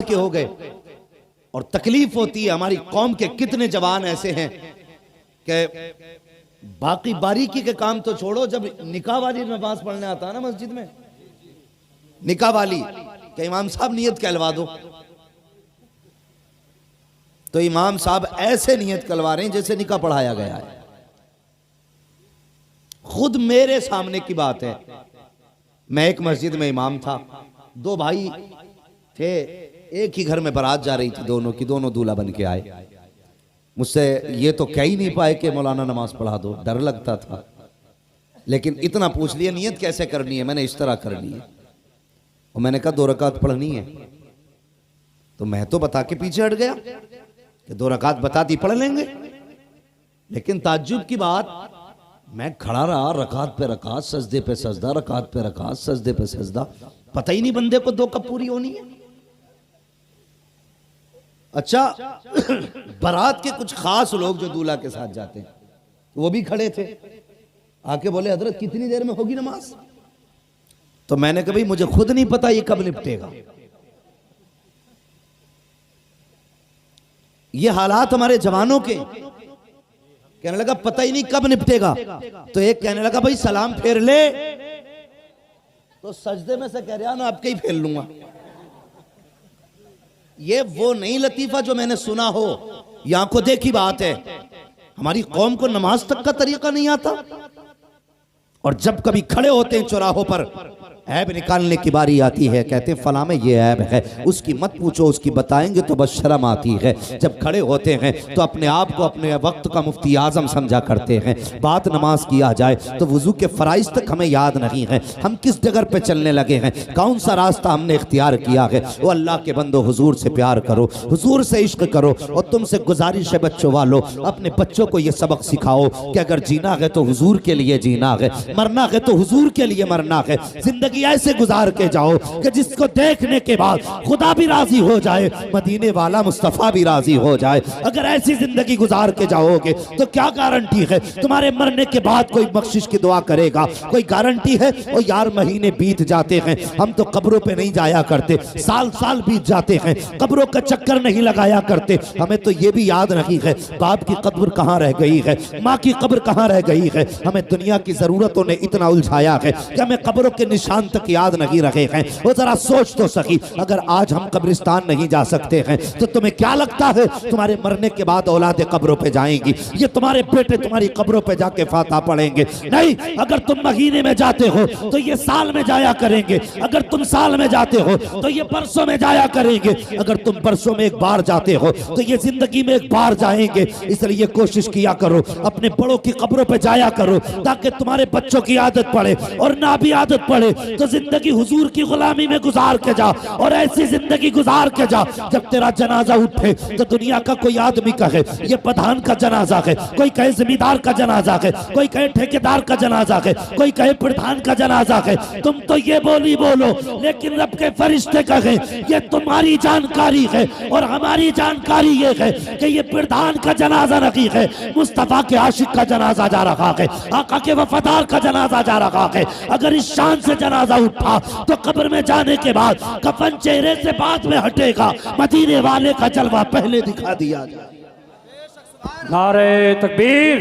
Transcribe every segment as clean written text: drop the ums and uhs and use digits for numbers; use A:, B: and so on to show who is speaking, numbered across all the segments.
A: के हो गए और तकलीफ होती है। हमारी कौम के कितने जवान ऐसे हैं कि बाकी बारीकी के काम तो छोड़ो, जब निकाह वाली नमाज पढ़ने आता है ना मस्जिद में, निकाह वाली कि इमाम साहब नियत कहलवा दो, तो इमाम साहब ऐसे नियत कहलवा रहे हैं जैसे निकाह पढ़ाया गया है। खुद मेरे सामने की बात है, मैं एक मस्जिद में इमाम था, दो भाई थे, एक ही घर में बारात जा रही थी दोनों की, दोनों दूल्हा बन के आए। मुझसे ये तो कह ही नहीं पाए कि मौलाना नमाज पढ़ा दो, डर लगता था, लेकिन इतना पूछ लिया नियत कैसे करनी है, मैंने इस तरह करनी है। और मैंने कहा 2 रकात पढ़नी है, तो मैं तो बता के पीछे हट गया कि 2 रकात बता दी पढ़ लेंगे। लेकिन ताज्जुब की बात, मैं खड़ा रहा, रकात पे रकात, सजदे पे सजदा, रकात पे रकात, सजदे पे सजदा, पता ही नहीं बंदे को 2 कब पूरी होनी है। अच्छा बारात के कुछ खास लोग जो दूल्हा के साथ जाते हैं वो भी खड़े थे, आके बोले हजरत कितनी देर में होगी नमाज। तो मैंने कहा भाई मुझे खुद नहीं पता ये कब निपटेगा। ये हालात हमारे जवानों के, कहने लगा पता ही नहीं कब निपटेगा। तो एक कहने लगा भाई सलाम फेर ले, तो सजदे में से कह रहा ना आपके ही फेर लूंगा। ये वो नहीं लतीफा जो मैंने सुना हो, ये आंखों देखी बात है। हमारी कौम को नमाज तक का तरीका नहीं आता, और जब कभी खड़े होते हैं चौराहों पर, ऐब निकालने की बारी आती है, कहते हैं फला में ये ऐब है, उसकी मत पूछो, उसकी बताएंगे तो बस शर्म आती है। जब खड़े होते हैं तो अपने आप को अपने वक्त का मुफ्ती आजम समझा करते हैं। बात नमाज की आ जाए तो वुजू के फराइज तक हमें याद नहीं है, हम किस जगह पे चलने लगे हैं, कौन सा रास्ता हमने इख्तियार किया है। वो अल्लाह के बंदो हुजूर से प्यार करो, हुजूर से इश्क करो, और तुमसे गुजारिश है बच्चों वालों, अपने बच्चों को ये सबक सिखाओ कि अगर जीना है तो हुजूर के लिए जीना है, मरना है तो हुजूर के लिए मरना है। जिंदगी ऐसे गुजार के जाओ कि जिसको देखने के बाद खुदा भी राजी हो जाए, मदीने वाला मुस्तफा भी राजी हो जाए। अगर ऐसी जिंदगी गुजार के जाओगे तो क्या गारंटी है तुम्हारे मरने के बाद कोई बख्शिश की दुआ करेगा, कोई गारंटी है? और यार महीने बीत जाते हैं, हम तो कब्रों पे नहीं जाया करते, साल साल बीत जाते हैं, कब्रों का चक्कर नहीं लगाया करते। हमें तो ये भी याद नहीं है बाप की कब्र कहाँ रह गई है, माँ की कब्र कहाँ रह गई है। हमें दुनिया की जरूरतों ने इतना उलझाया है कि हमें कब्रों के निशान तक याद नहीं रखे हैं। वो जरा सोच तो सकी, अगर आज हम कब्रिस्तान नहीं जा सकते हैं तो तुम्हें क्या लगता है तुम्हारे मरने के बाद औलादे कब्रों पे जाएंगी? ये तुम्हारे बेटे तुम्हारी कब्रों पे जाके फातिहा पढ़ेंगे? नहीं, अगर तुम महीने में जाते हो तो ये साल में जाया करेंगे, अगर तुम साल में जाते हो तो ये बरसों में जाया करेंगे, अगर तुम बरसों में एक बार जाते हो तो ये जिंदगी में एक बार जाएंगे। इसलिए कोशिश किया करो अपने बड़ों की कब्रों पे जाया करो, ताकि तुम्हारे बच्चों की आदत पड़े, और ना भी आदत पड़े तो जिंदगी हुजूर की गुलामी में गुजार के जा, और ऐसी जिंदगी गुजार के जा जब तेरा जनाजा उठे तो दुनिया का कोई आदमी कहे ये प्रधान का जनाजा है, कोई कहे जमींदार का जनाजा है, कोई कहे ठेकेदार का जनाजा है, कोई कहे प्रधान का जनाजा है। तुम तो ये बोली बोलो, लेकिन रब के फरिश्ते कहे ये तुम्हारी जानकारी है और हमारी जानकारी ये है कि ये प्रधान का जनाजा नहीं है, मुस्तफा के आशिक का जनाजा जा रहा है, आका के वफादार का जनाजा जा रहा है। अगर इस शान से जनाजा उठा तो कब्र में जाने के बाद कफन चेहरे से बाद में हटेगा, मदीने वाले का जलवा पहले दिखा दिया जाए।
B: नारे तकबीर,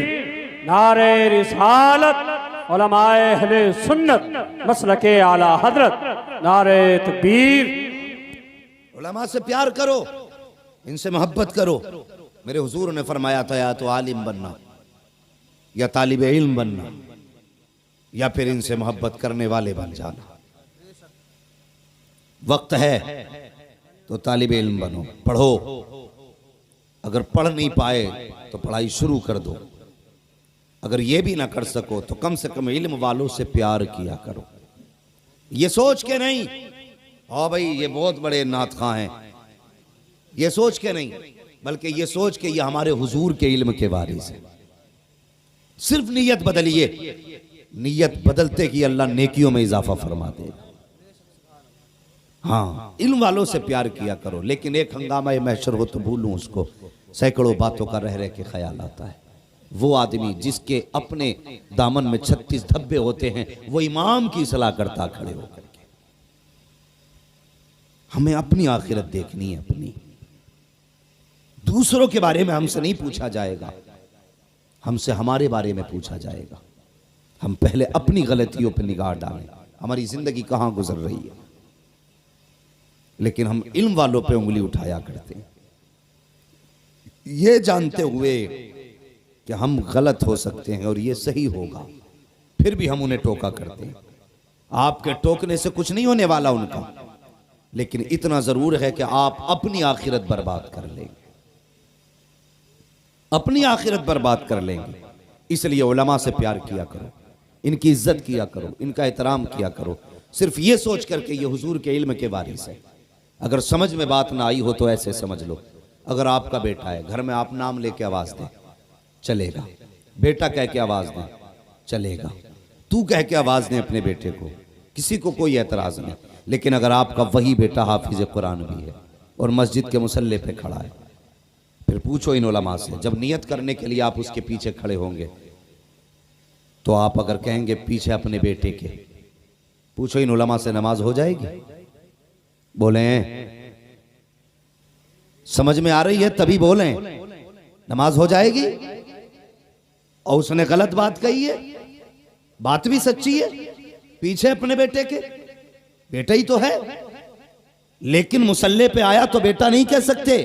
B: नारे रिसालत, उलमाए अहले सुन्नत मसलके आला हजरत, नारे तकबीर।
A: उलमा से प्यार करो, इनसे मोहब्बत करो। मेरे हुजूर ने फरमाया था या तो आलिम बनना या तालिबे इल्म बनना, या फिर इनसे मोहब्बत करने वाले बन जाना। वक्त है तो तालिबे इल्म बनो, पढ़ो। अगर पढ़ नहीं पाए तो पढ़ाई शुरू कर दो। अगर ये भी ना कर सको तो कम से कम इल्म वालों से प्यार किया करो। ये सोच के नहीं ओ भाई ये बहुत बड़े नात खां हैं, ये सोच के नहीं, बल्कि ये सोच के ये हमारे हुजूर के इल्म के वारिस है। सिर्फ नीयत बदलिए, नीयत बदलते कि अल्लाह नेकियों में इजाफा फरमा देगा। हाँ, इल्म वालों से प्यार किया करो, लेकिन एक हंगामा महशर हो तो भूलूं उसको, सैकड़ों बातों का रह रह के ख्याल आता है। वो आदमी जिसके अपने दामन में 36 धब्बे होते हैं, वो इमाम की सलाह करता खड़े होकर के। हमें अपनी आखिरत देखनी है अपनी। दूसरों के बारे में हमसे नहीं पूछा जाएगा, हमसे हमारे बारे में पूछा जाएगा। हम पहले अपनी गलतियों पर निगाह डालें, हमारी जिंदगी कहां गुजर रही है। लेकिन हम इल्म वालों पे उंगली उठाया करते हैं, ये जानते हुए कि हम गलत हो सकते हैं और ये सही होगा, फिर भी हम उन्हें टोका करते हैं। आपके टोकने से कुछ नहीं होने वाला उनका, लेकिन इतना जरूर है कि आप अपनी आखिरत बर्बाद कर लेंगे, अपनी आखिरत बर्बाद कर लेंगे। इसलिए उलमा से प्यार किया करो, इनकी इज्जत किया करो, इनका एहतराम किया करो, सिर्फ ये सोच करके ये हुजूर के इल्म के वारिस है। अगर समझ में बात ना आई हो तो ऐसे समझ लो, अगर आपका बेटा है, घर में आप नाम लेके आवाज दें चलेगा, बेटा कह के आवाज दें चलेगा, तू कह के आवाज दें अपने बेटे को, किसी को कोई एतराज नहीं। लेकिन अगर आपका वही बेटा हाफिज कुरान भी है और मस्जिद के मुसल्ले पे खड़ा है, फिर पूछो इन उलमा से, जब नियत करने के लिए आप उसके पीछे खड़े होंगे तो आप अगर कहेंगे पीछे अपने बेटे के, पूछो इन उलमा से नमाज हो जाएगी? बोले समझ में आ रही है तभी बोलें, नमाज हो जाएगी? और उसने गलत बात कही है, बात भी सच्ची है, पीछे अपने बेटे के, बेटा ही तो है, लेकिन मुसल्ले पे आया तो बेटा नहीं कह सकते,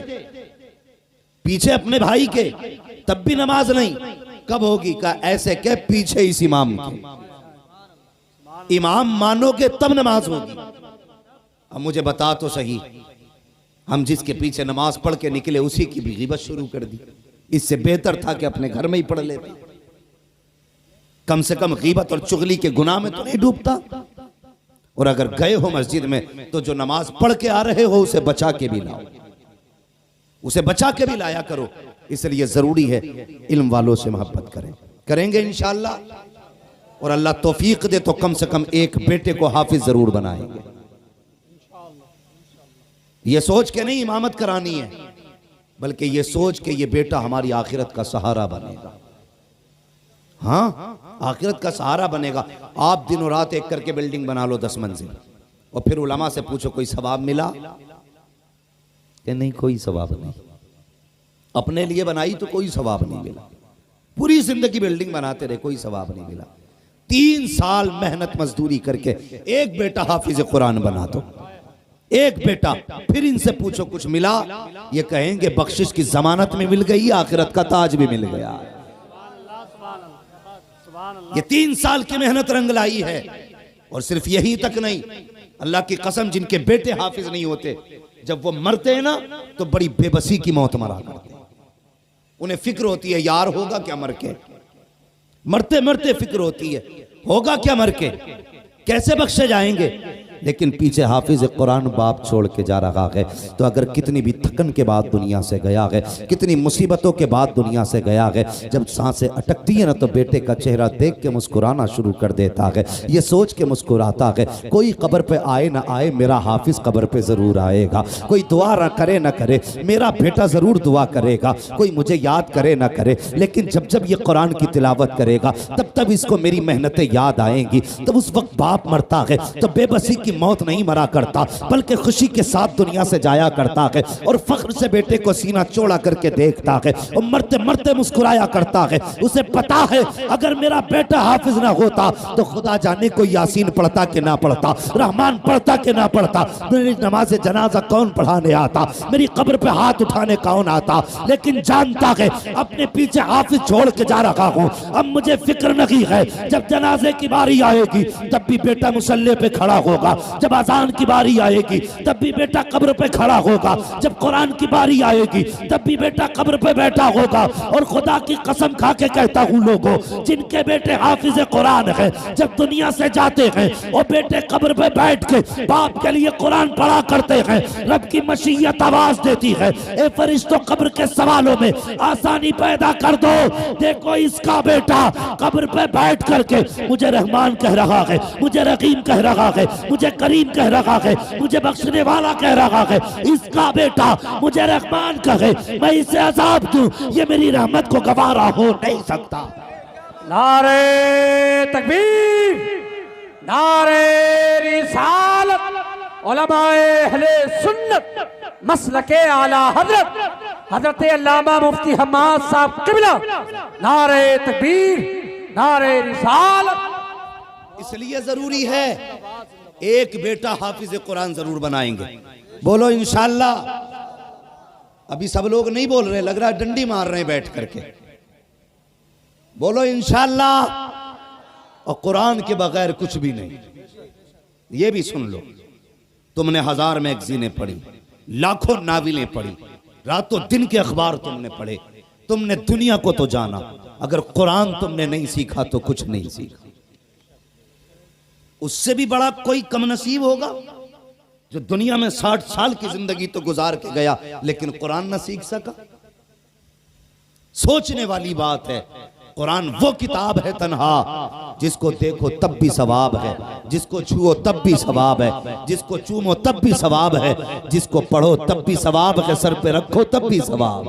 A: पीछे अपने भाई के, तब भी नमाज नहीं। कब होगी? का ऐसे कह पीछे इस इमाम के, इमाम मानोगे तब नमाज होगी। अब मुझे बता तो सही, हम जिसके पीछे नमाज पढ़ के निकले उसी की भी गिबत शुरू कर दी। इससे बेहतर था कि अपने घर में ही पढ़ लेते, कम से कम गिबत और चुगली के गुनाह में तो नहीं डूबता। और अगर गए हो मस्जिद में तो जो नमाज पढ़ के आ रहे हो उसे बचा के भी लाओ, उसे बचा के भी लाया करो। इसलिए जरूरी है इल्म वालों से मोहब्बत करें, करेंगे इंशाअल्लाह, और अल्लाह तौफीक दे तो कम से कम एक बेटे को हाफिज जरूर बनाएंगे। ये सोच के नहीं इमामत करानी है, बल्कि ये सोच के ये बेटा हमारी आखिरत का सहारा बनेगा। हाँ, आखिरत का सहारा बनेगा। आप दिनों रात एक करके बिल्डिंग बना लो 10 मंजिल, और फिर उलमा से पूछो कोई सवाब मिला? कि नहीं, कोई सवाब नहीं। अपने लिए बनाई तो कोई सवाब नहीं मिला, पूरी जिंदगी बिल्डिंग बनाते रहे, कोई सवाब नहीं मिला। 3 साल मेहनत मजदूरी करके एक बेटा हाफिज कुरान बना दो, एक बेटा, फिर इनसे पूछो कुछ मिला? ये कहेंगे बख्शिश की जमानत में मिल गई, आखिरत का ताज भी मिल गया। ये 3 साल की मेहनत रंग लाई है। और सिर्फ यही तक नहीं, अल्लाह की कसम, जिनके बेटे हाफिज नहीं होते, जब वो मरते हैं ना तो बड़ी बेबसी की मौत मरा करते हैं। उन्हें फिक्र होती है यार होगा क्या मर के, मरते मरते फिक्र होती है होगा क्या मर के, कैसे बख्शे जाएंगे। लेकिन पीछे हाफिज कुरान बाप छोड़ के जा रहा है, तो अगर कितनी भी थकन के बाद दुनिया से गया है, कितनी मुसीबतों के बाद दुनिया से गया है, जब सांसें अटकती है ना तो बेटे का चेहरा देख के मुस्कुराना शुरू कर देता है। ये सोच के मुस्कुराता है, कोई कब्र पे आए ना आए, मेरा हाफिज कब्र पे जरूर आएगा। कोई दुआ ना करे ना करे, मेरा बेटा जरूर दुआ करेगा। कोई मुझे याद करे ना करे, लेकिन जब जब ये कुरान की तिलावत करेगा तब तब इसको मेरी मेहनतें याद आएंगी। तब उस वक्त बाप मरता है तो बेबसी की मौत नहीं मरा करता, बल्कि खुशी के साथ दुनिया से जाया करता है, और फख्र से बेटे को सीना चौड़ा करके देखता है, और मरते मरते मुस्कुराया करता है। उसे पता है अगर मेरा बेटा हाफिज ना होता तो खुदा जाने को यासीन पढ़ता कि ना पढ़ता, रहमान पढ़ता कि ना पढ़ता, मेरी नमाज जनाजा कौन पढ़ाने आता, मेरी कब्र पे हाथ उठाने कौन आता। लेकिन जानता है अपने पीछे हाफिज छोड़ के जा रहा हूं, अब मुझे फिक्र नहीं है, जब जनाजे की बारी आएगी तब भी बेटा मुसल्ले पे खड़ा होगा, जब अजान की बारी आएगी तब भी बेटा कब्र पे खड़ा होगा, जब कुरान की बारी आएगी तब भी बेटा कब्र पे बैठा होगा। और खुदा की कसम खा के कहता हूँ लोगों, जिनके बेटे हाफिज कुरान है, जब दुनिया से जाते हैं वो बेटे कब्र पे बैठ के बाप के लिए कुरान पढ़ा करते हैं। रब की मशीयत आवाज देती है, ए फरिश्तों कब्र के सवालों में आसानी पैदा कर दो। देखो इसका बेटा कब्र पे बैठ करके मुझे रहमान कह रहा है, मुझे रहीम कह रहा है, मुझे करीम कह रहा है, मुझे बख्शने वाला कह रहा है। इसका बेटा मुझे रहमान कहे, मैं इसे अजाब दूं, ये मेरी रहमत को गवारा हो नहीं सकता।
B: नारे तकबीर, नारे रिसालत, उलमाए अहले सुन्नत मसलके आला हजरत हजरत अल्लामा मुफ्ती हम्माद साहब किबला नारे तकबीर नारे रिसालत।
A: इसलिए जरूरी है एक बेटा हाफिज कुरान जरूर बनाएंगे। बोलो इंशाअल्लाह। अभी सब लोग नहीं बोल रहे, लग रहा है डंडी मार रहे हैं बैठ करके। बोलो इंशाअल्लाह। और कुरान के बगैर कुछ भी नहीं। ये भी सुन लो, तुमने 1000 मैगजीनें पढ़ी, लाखों नाविलें पढ़ी, रातों दिन के अखबार तुमने पढ़े, तुमने दुनिया को तो जाना, अगर कुरान तुमने नहीं सीखा तो कुछ नहीं सीखा। उससे भी बड़ा कोई कम नसीब होगा जो दुनिया में 60 साल की जिंदगी तो गुजार के गया लेकिन कुरान न सीख सका। सोचने वाली बात है। कुरान वो किताब है तन्हा जिसको देखो तब भी सवाब है, जिसको छुओ तब भी सवाब है, जिसको चूमो तब भी सवाब है, जिसको पढ़ो तब भी सवाब है, सर पे रखो तब भी सवाब।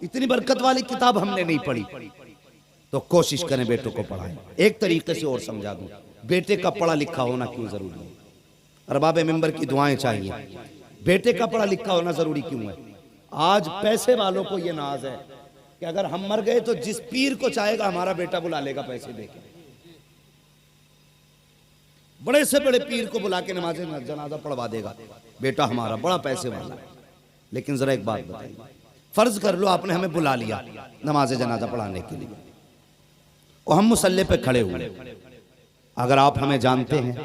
A: इतनी बरकत वाली किताब हमने नहीं पढ़ी तो कोशिश करें बेटों को पढ़ाएं। एक तरीके से और समझा दूं, बेटे का पढ़ा लिखा होना क्यों जरूरी है। अरबाब मिंबर की दुआएं चाहिए। बेटे का पढ़ा लिखा होना जरूरी क्यों है। आज पैसे वालों को यह नाज है कि अगर हम मर गए तो जिस पीर को चाहेगा हमारा बेटा बुला लेगा पैसे देके। बड़े से बड़े पीर को बुला के नमाज जनाजा पढ़वा देगा बेटा हमारा, बड़ा पैसे वाला है। लेकिन जरा एक बात बताइए, फर्ज कर लो आपने हमें बुला लिया नमाज जनाजा पढ़ाने के लिए और हम मुसल्ले पे खड़े हुए। अगर आप हमें जानते हैं,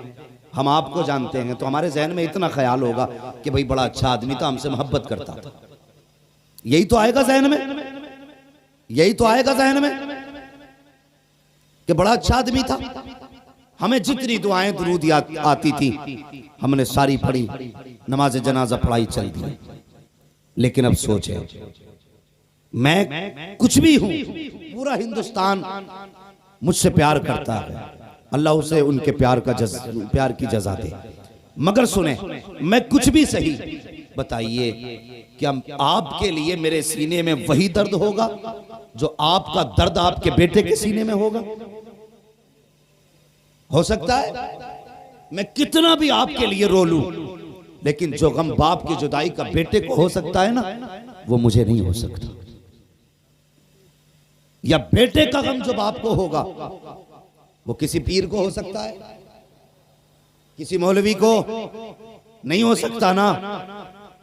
A: हम आपको जानते हैं, तो हमारे जहन में इतना ख्याल होगा कि भाई बड़ा अच्छा आदमी था, हमसे मोहब्बत करता था। यही तो आएगा जहन में, यही तो आएगा जहन में कि बड़ा अच्छा आदमी था। हमें जितनी दुआएं दुरूद आती थी हमने सारी पढ़ी, नमाज जनाजा पढ़ाई चल दी। लेकिन अब सोचे, मैं कुछ भी हूं, पूरा हिंदुस्तान मुझसे प्यार करता है, अल्लाह उसे उनके प्यार की जज़ा दे। मगर सुने, मैं कुछ भी सही, बताइए क्या आपके लिए मेरे सीने में वही दर्द होगा जो आपका दर्द आपके बेटे के सीने में होगा? हो सकता है मैं कितना भी आपके लिए रो लूं, लेकिन जो गम बाप की जुदाई का बेटे को हो सकता है ना, वो मुझे नहीं हो सकता। या बेटे का गम जो बाप को होगा वो किसी पीर को हो सकता है, किसी मौलवी को नहीं हो सकता ना।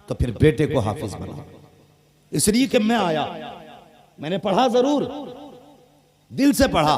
A: तो फिर बेटे को हाफिज बनाओ। इसलिए कि मैं आया, मैंने पढ़ा जरूर, दिल से पढ़ा,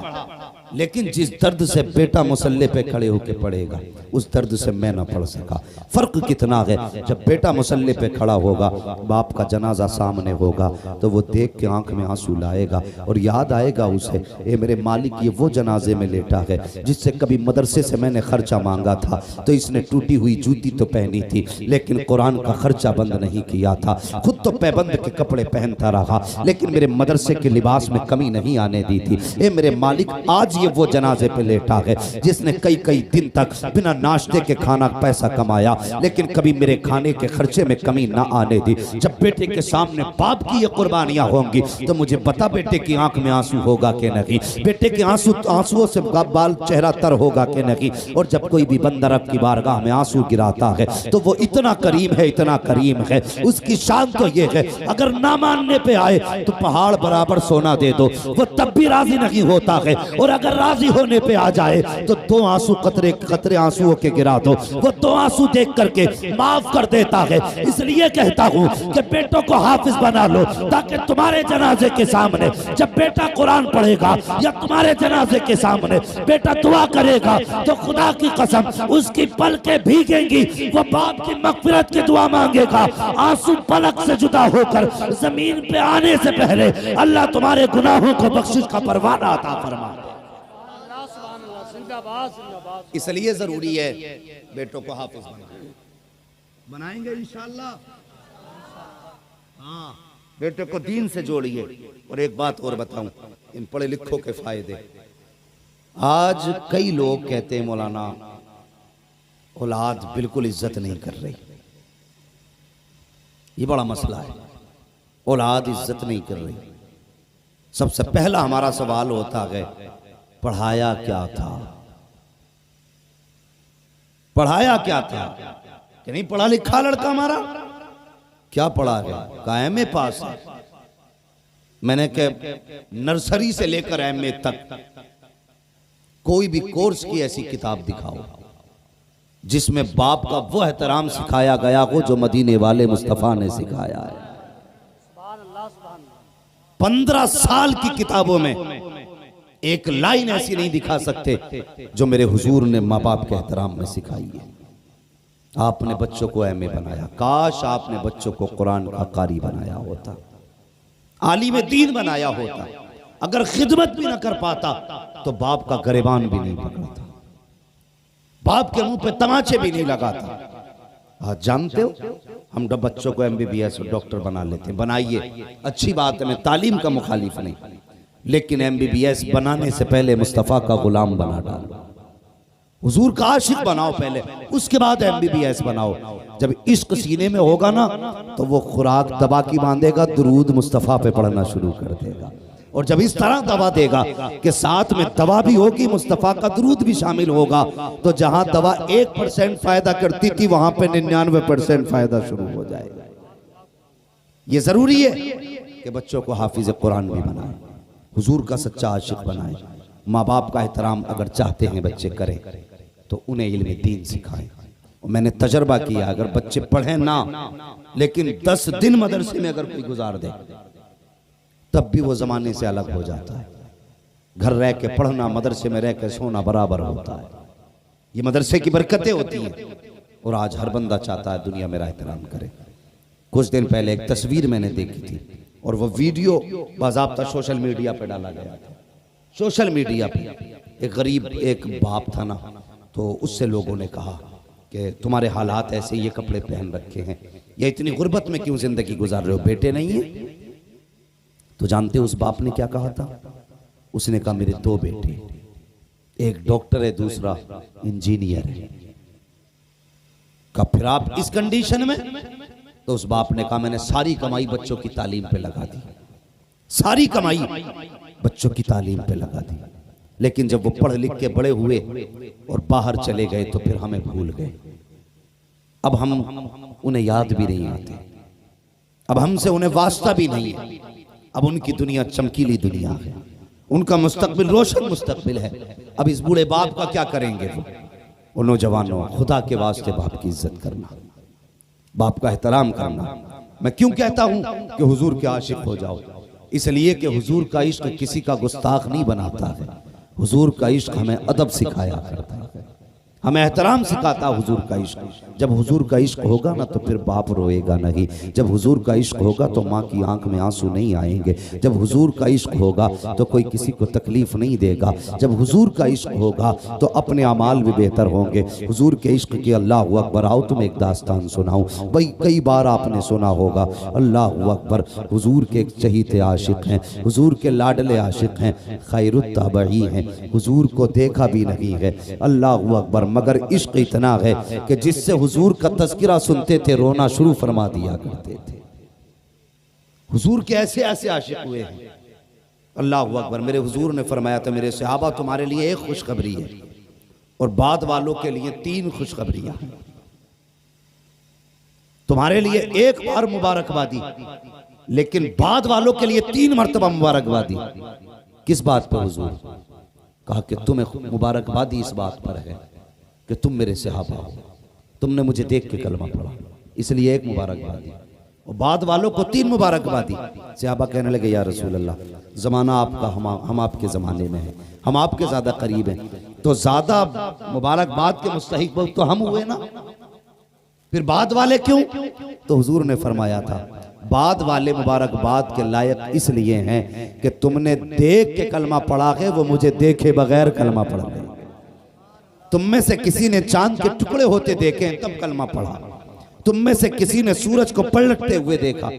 A: लेकिन जिस दर्द से बेटा मुसल्ले पे खड़े होके पढ़ेगा उस दर्द से मैं ना पढ़ सका। फर्क कितना है, जब बेटा मुसल्ले पे खड़ा होगा, बाप का जनाजा सामने होगा, तो वो देख के आंख में आंसू लाएगा और याद आएगा उसे, ए मेरे मालिक ये वो जनाजे में लेटा है जिससे कभी मदरसे से मैंने खर्चा मांगा था तो इसने टूटी हुई जूती तो पहनी थी लेकिन कुरान का खर्चा बंद नहीं किया था, खुद तो पैबंद के कपड़े पहनता रहा लेकिन मेरे मदरसे के लिबास में कमी नहीं आने दी थी। ए मेरे मालिक, आज ये वो जनाजे पे लेटा है जिसने कई कई दिन तक बिना नाश्ते के खाना पैसा कमाया लेकिन कभी मेरे खाने के खर्चे में कमी ना आने दी। जब बेटे के सामने बाप की ये कुर्बानियां होंगी तो मुझे बता बेटे की आंख में आंसू होगा कि नहीं, बेटे के आंसुओं से बाल चेहरा तर होगा कि नहीं। और जब कोई भी बंदा रब की बारगाह में आंसू गिराता है तो वो इतना करीम है, इतना करीम है, उसकी शान तो ये है, अगर ना मानने पे आए तो पहाड़ बराबर सोना दे दो, वो तब भी राजी नहीं होता है। और अगर राजी होने पे आ जाए तो 2 आंसू कतरे कतरे आंसुओं के गिरा दो, वो 2 आंसू देख करके माफ कर देता है। इसलिए कहता हूं कि बेटों को हाफिज बना लो ताकि तुम्हारे जनाजे के सामने जब बेटा कुरान पढ़ेगा या तुम्हारे जनाजे के सामने बेटा दुआ करेगा तो खुदा की कसम उसकी पलकें भीगेंगी, वो बाप की मगफिरत की दुआ मांगेगा, आंसू पलक से जुदा होकर जमीन पे आने से पहले अल्लाह तुम्हारे गुनाहों को बख्शिश का परवाना अता फरमा। इसलिए जरूरी है बेटों को हाफिज बनाएंगे इंशाअल्लाह। हाँ, बेटे को दीन से जोड़िए। और एक बात और बताऊं, इन पढ़े लिखों के फायदे। आज कई लोग कहते हैं मौलाना औलाद बिल्कुल इज्जत नहीं कर रही, ये बड़ा मसला है, औलाद इज्जत नहीं कर रही। सबसे पहला हमारा सवाल होता है पढ़ाया क्या था, पढ़ाया क्या था कि नहीं पढ़ा लिखा लड़का हमारा, क्या पढ़ा है, का एमए पास है। मैंने कहा नर्सरी से लेकर एमए तक कोई भी कोर्स की ऐसी किताब दिखाओ जिसमें बाप का वो एहतराम सिखाया गया हो जो मदीने वाले मुस्तफा ने सिखाया है। 15 साल की किताबों में एक लाइन ऐसी नहीं दिखा सकते जो मेरे हुजूर ने माँ बाप के एहतराम में सिखाई है। आपने बच्चों को एमए बनाया, काश आपने बच्चों को कुरान का कारी बनाया होता, आलिम दीन बनाया होता। अगर खिदमत भी ना कर पाता तो बाप का गरेबान भी नहीं पकड़ता, बाप के मुंह पे तमाचे भी नहीं लगाता। आज जानते हो हम बच्चों को एमबीबीएस और डॉक्टर बना लेते हैं, बनाइए, अच्छी बात है, मैं तालीम का मुखालिफ नहीं, लेकिन एमबीबीएस बनाने से पहले मुस्तफा का गुलाम बना डालो, हुजूर का आशिक बनाओ पहले, उसके बाद एमबीबीएस बनाओ। जब इश्क सीने में होगा ना तो वो खुराक दबा की बांधेगा, दुरूद मुस्तफा पे पढ़ना शुरू कर देगा। और जब इस तरह दवा देगा कि साथ में दवा भी होगी, मुस्तफा का दुरूद भी शामिल होगा, तो जहां दवा 1% फायदा करती थी वहां पे 99% फायदा शुरू हो जाएगा। ये जरूरी है कि बच्चों को हाफिज कुरान भी बनाए, हुजूर का सच्चा आशिक बनाए। माँ बाप का एहतराम अगर चाहते हैं बच्चे करें तो उन्हें इल्म दीन सिखाएं। और मैंने तजर्बा किया, अगर बच्चे पढ़ें ना लेकिन 10 दिन मदरसे में अगर कोई गुजार दे तब भी वो जमाने से अलग हो जाता है। घर रह के पढ़ना, मदरसे में रह के सोना बराबर होता है। ये मदरसे की बरकतें होती हैं और आज हर बंदा चाहता है दुनिया मेरा एहतराम करे। कुछ दिन पहले एक तस्वीर मैंने देखी थी और वो वीडियो बाज़ाब्ता सोशल मीडिया पे डाला गया था। सोशल मीडिया पे एक गरीब एक बाप था ना, तो उससे लोगों ने कहा कि तुम्हारे हालात ऐसे, ये कपड़े पहन रखे हैं, या इतनी गुर्बत में क्यों जिंदगी गुजार रहे हो, बेटे नहीं है? तो जानते हो उस बाप ने क्या कहा था? उसने कहा मेरे 2 बेटे, एक डॉक्टर है दूसरा इंजीनियर है। का फिर आप इस कंडीशन में? तो उस बाप ने कहा मैंने सारी कमाई बच्चों की तालीम पे लगा दी, सारी कमाई बच्चों की तालीम पे लगा दी, लेकिन जब वो पढ़ लिख के बड़े हुए और बाहर चले गए तो फिर हमें भूल गए। अब हम उन्हें याद भी नहीं आते, अब हमसे उन्हें वास्ता भी नहीं है। अब उनकी दुनिया चमकीली दुनिया है, उनका मुस्तकबिल रोशन मुस्तकबिल है। अब इस बूढ़े बाप का क्या करेंगे वो? नौजवानों, खुदा के वास्ते बाप की इज्जत करना, बाप का एहतराम करना। मैं क्यों कहता हूं कि हुजूर के आशिक हो जाओ? इसलिए कि हुजूर का इश्क किसी का गुस्ताख नहीं बनाता है। हुजूर का इश्क हमें अदब सिखाया करता है, हमें एहतराम सिखाता हुजूर का इश्क। जब हुजूर का इश्क होगा ना तो फिर बाप रोएगा नहीं। जब हुजूर का इश्क होगा तो माँ की आंख में आंसू नहीं आएंगे। जब हुजूर का इश्क होगा तो कोई किसी को तकलीफ नहीं देगा। जब हुजूर का इश्क होगा तो अपने अमाल भी बेहतर होंगे। हुजूर के इश्क की अल्लाह अकबर। आओ तुम एक दास्तान सुनाऊं भाई, कई बार आपने सुना होगा। अल्लाह अकबर, हुजूर के एक चहीते आशिक हैं, हुजूर के लाडले आशिक हैं, खैरुत ताबई हैं, हुजूर को देखा भी नहीं है। अल्लाह अकबर, मगर इश्क इतना है कि जिससे हुजूर का तज़किरा सुनते थे रोना शुरू फरमा दिया करते थे। हुजूर के ऐसे ऐसे आशिक हुए हैं। अल्लाह अकबर। मेरे हुजूर ने फरमाया था मेरे सहाबा तुम्हारे लिए एक खुशखबरी है और बाद वालों के लिए 3 खुशखबरियां। तुम्हारे लिए एक बार मुबारकबादी, लेकिन बाद वालों के लिए 3 मरतबा मुबारकबादी। किस बात पर हुजूर? कहा कि तुम्हें मुबारकबादी इस बात पर है कि तुम मेरे सहाबा हो, तुमने मुझे देख के कलमा पढ़ा, इसलिए एक मुबारकबादी। और बाद वालों को 3 मुबारकबादी। सहाबा कहने लगे या रसूल अल्लाह, जमाना आपका, हम आपके जमाने में हैं, हम आपके ज्यादा करीब हैं, तो ज्यादा मुबारकबाद के मुस्तहिक तो हम हुए ना, फिर बाद वाले क्यों? तो हुजूर ने फरमाया था बाद वाले मुबारकबाद के लायक इसलिए हैं कि तुमने देख के कलमा पढ़ा है, वो मुझे देखे बगैर कलमा पढ़ गए। तुम में से किसी ने चांद के टुकड़े होते देखे तब कलमा पढ़ा, तुम में से किसी ने सूरज को पलटते हुए देखा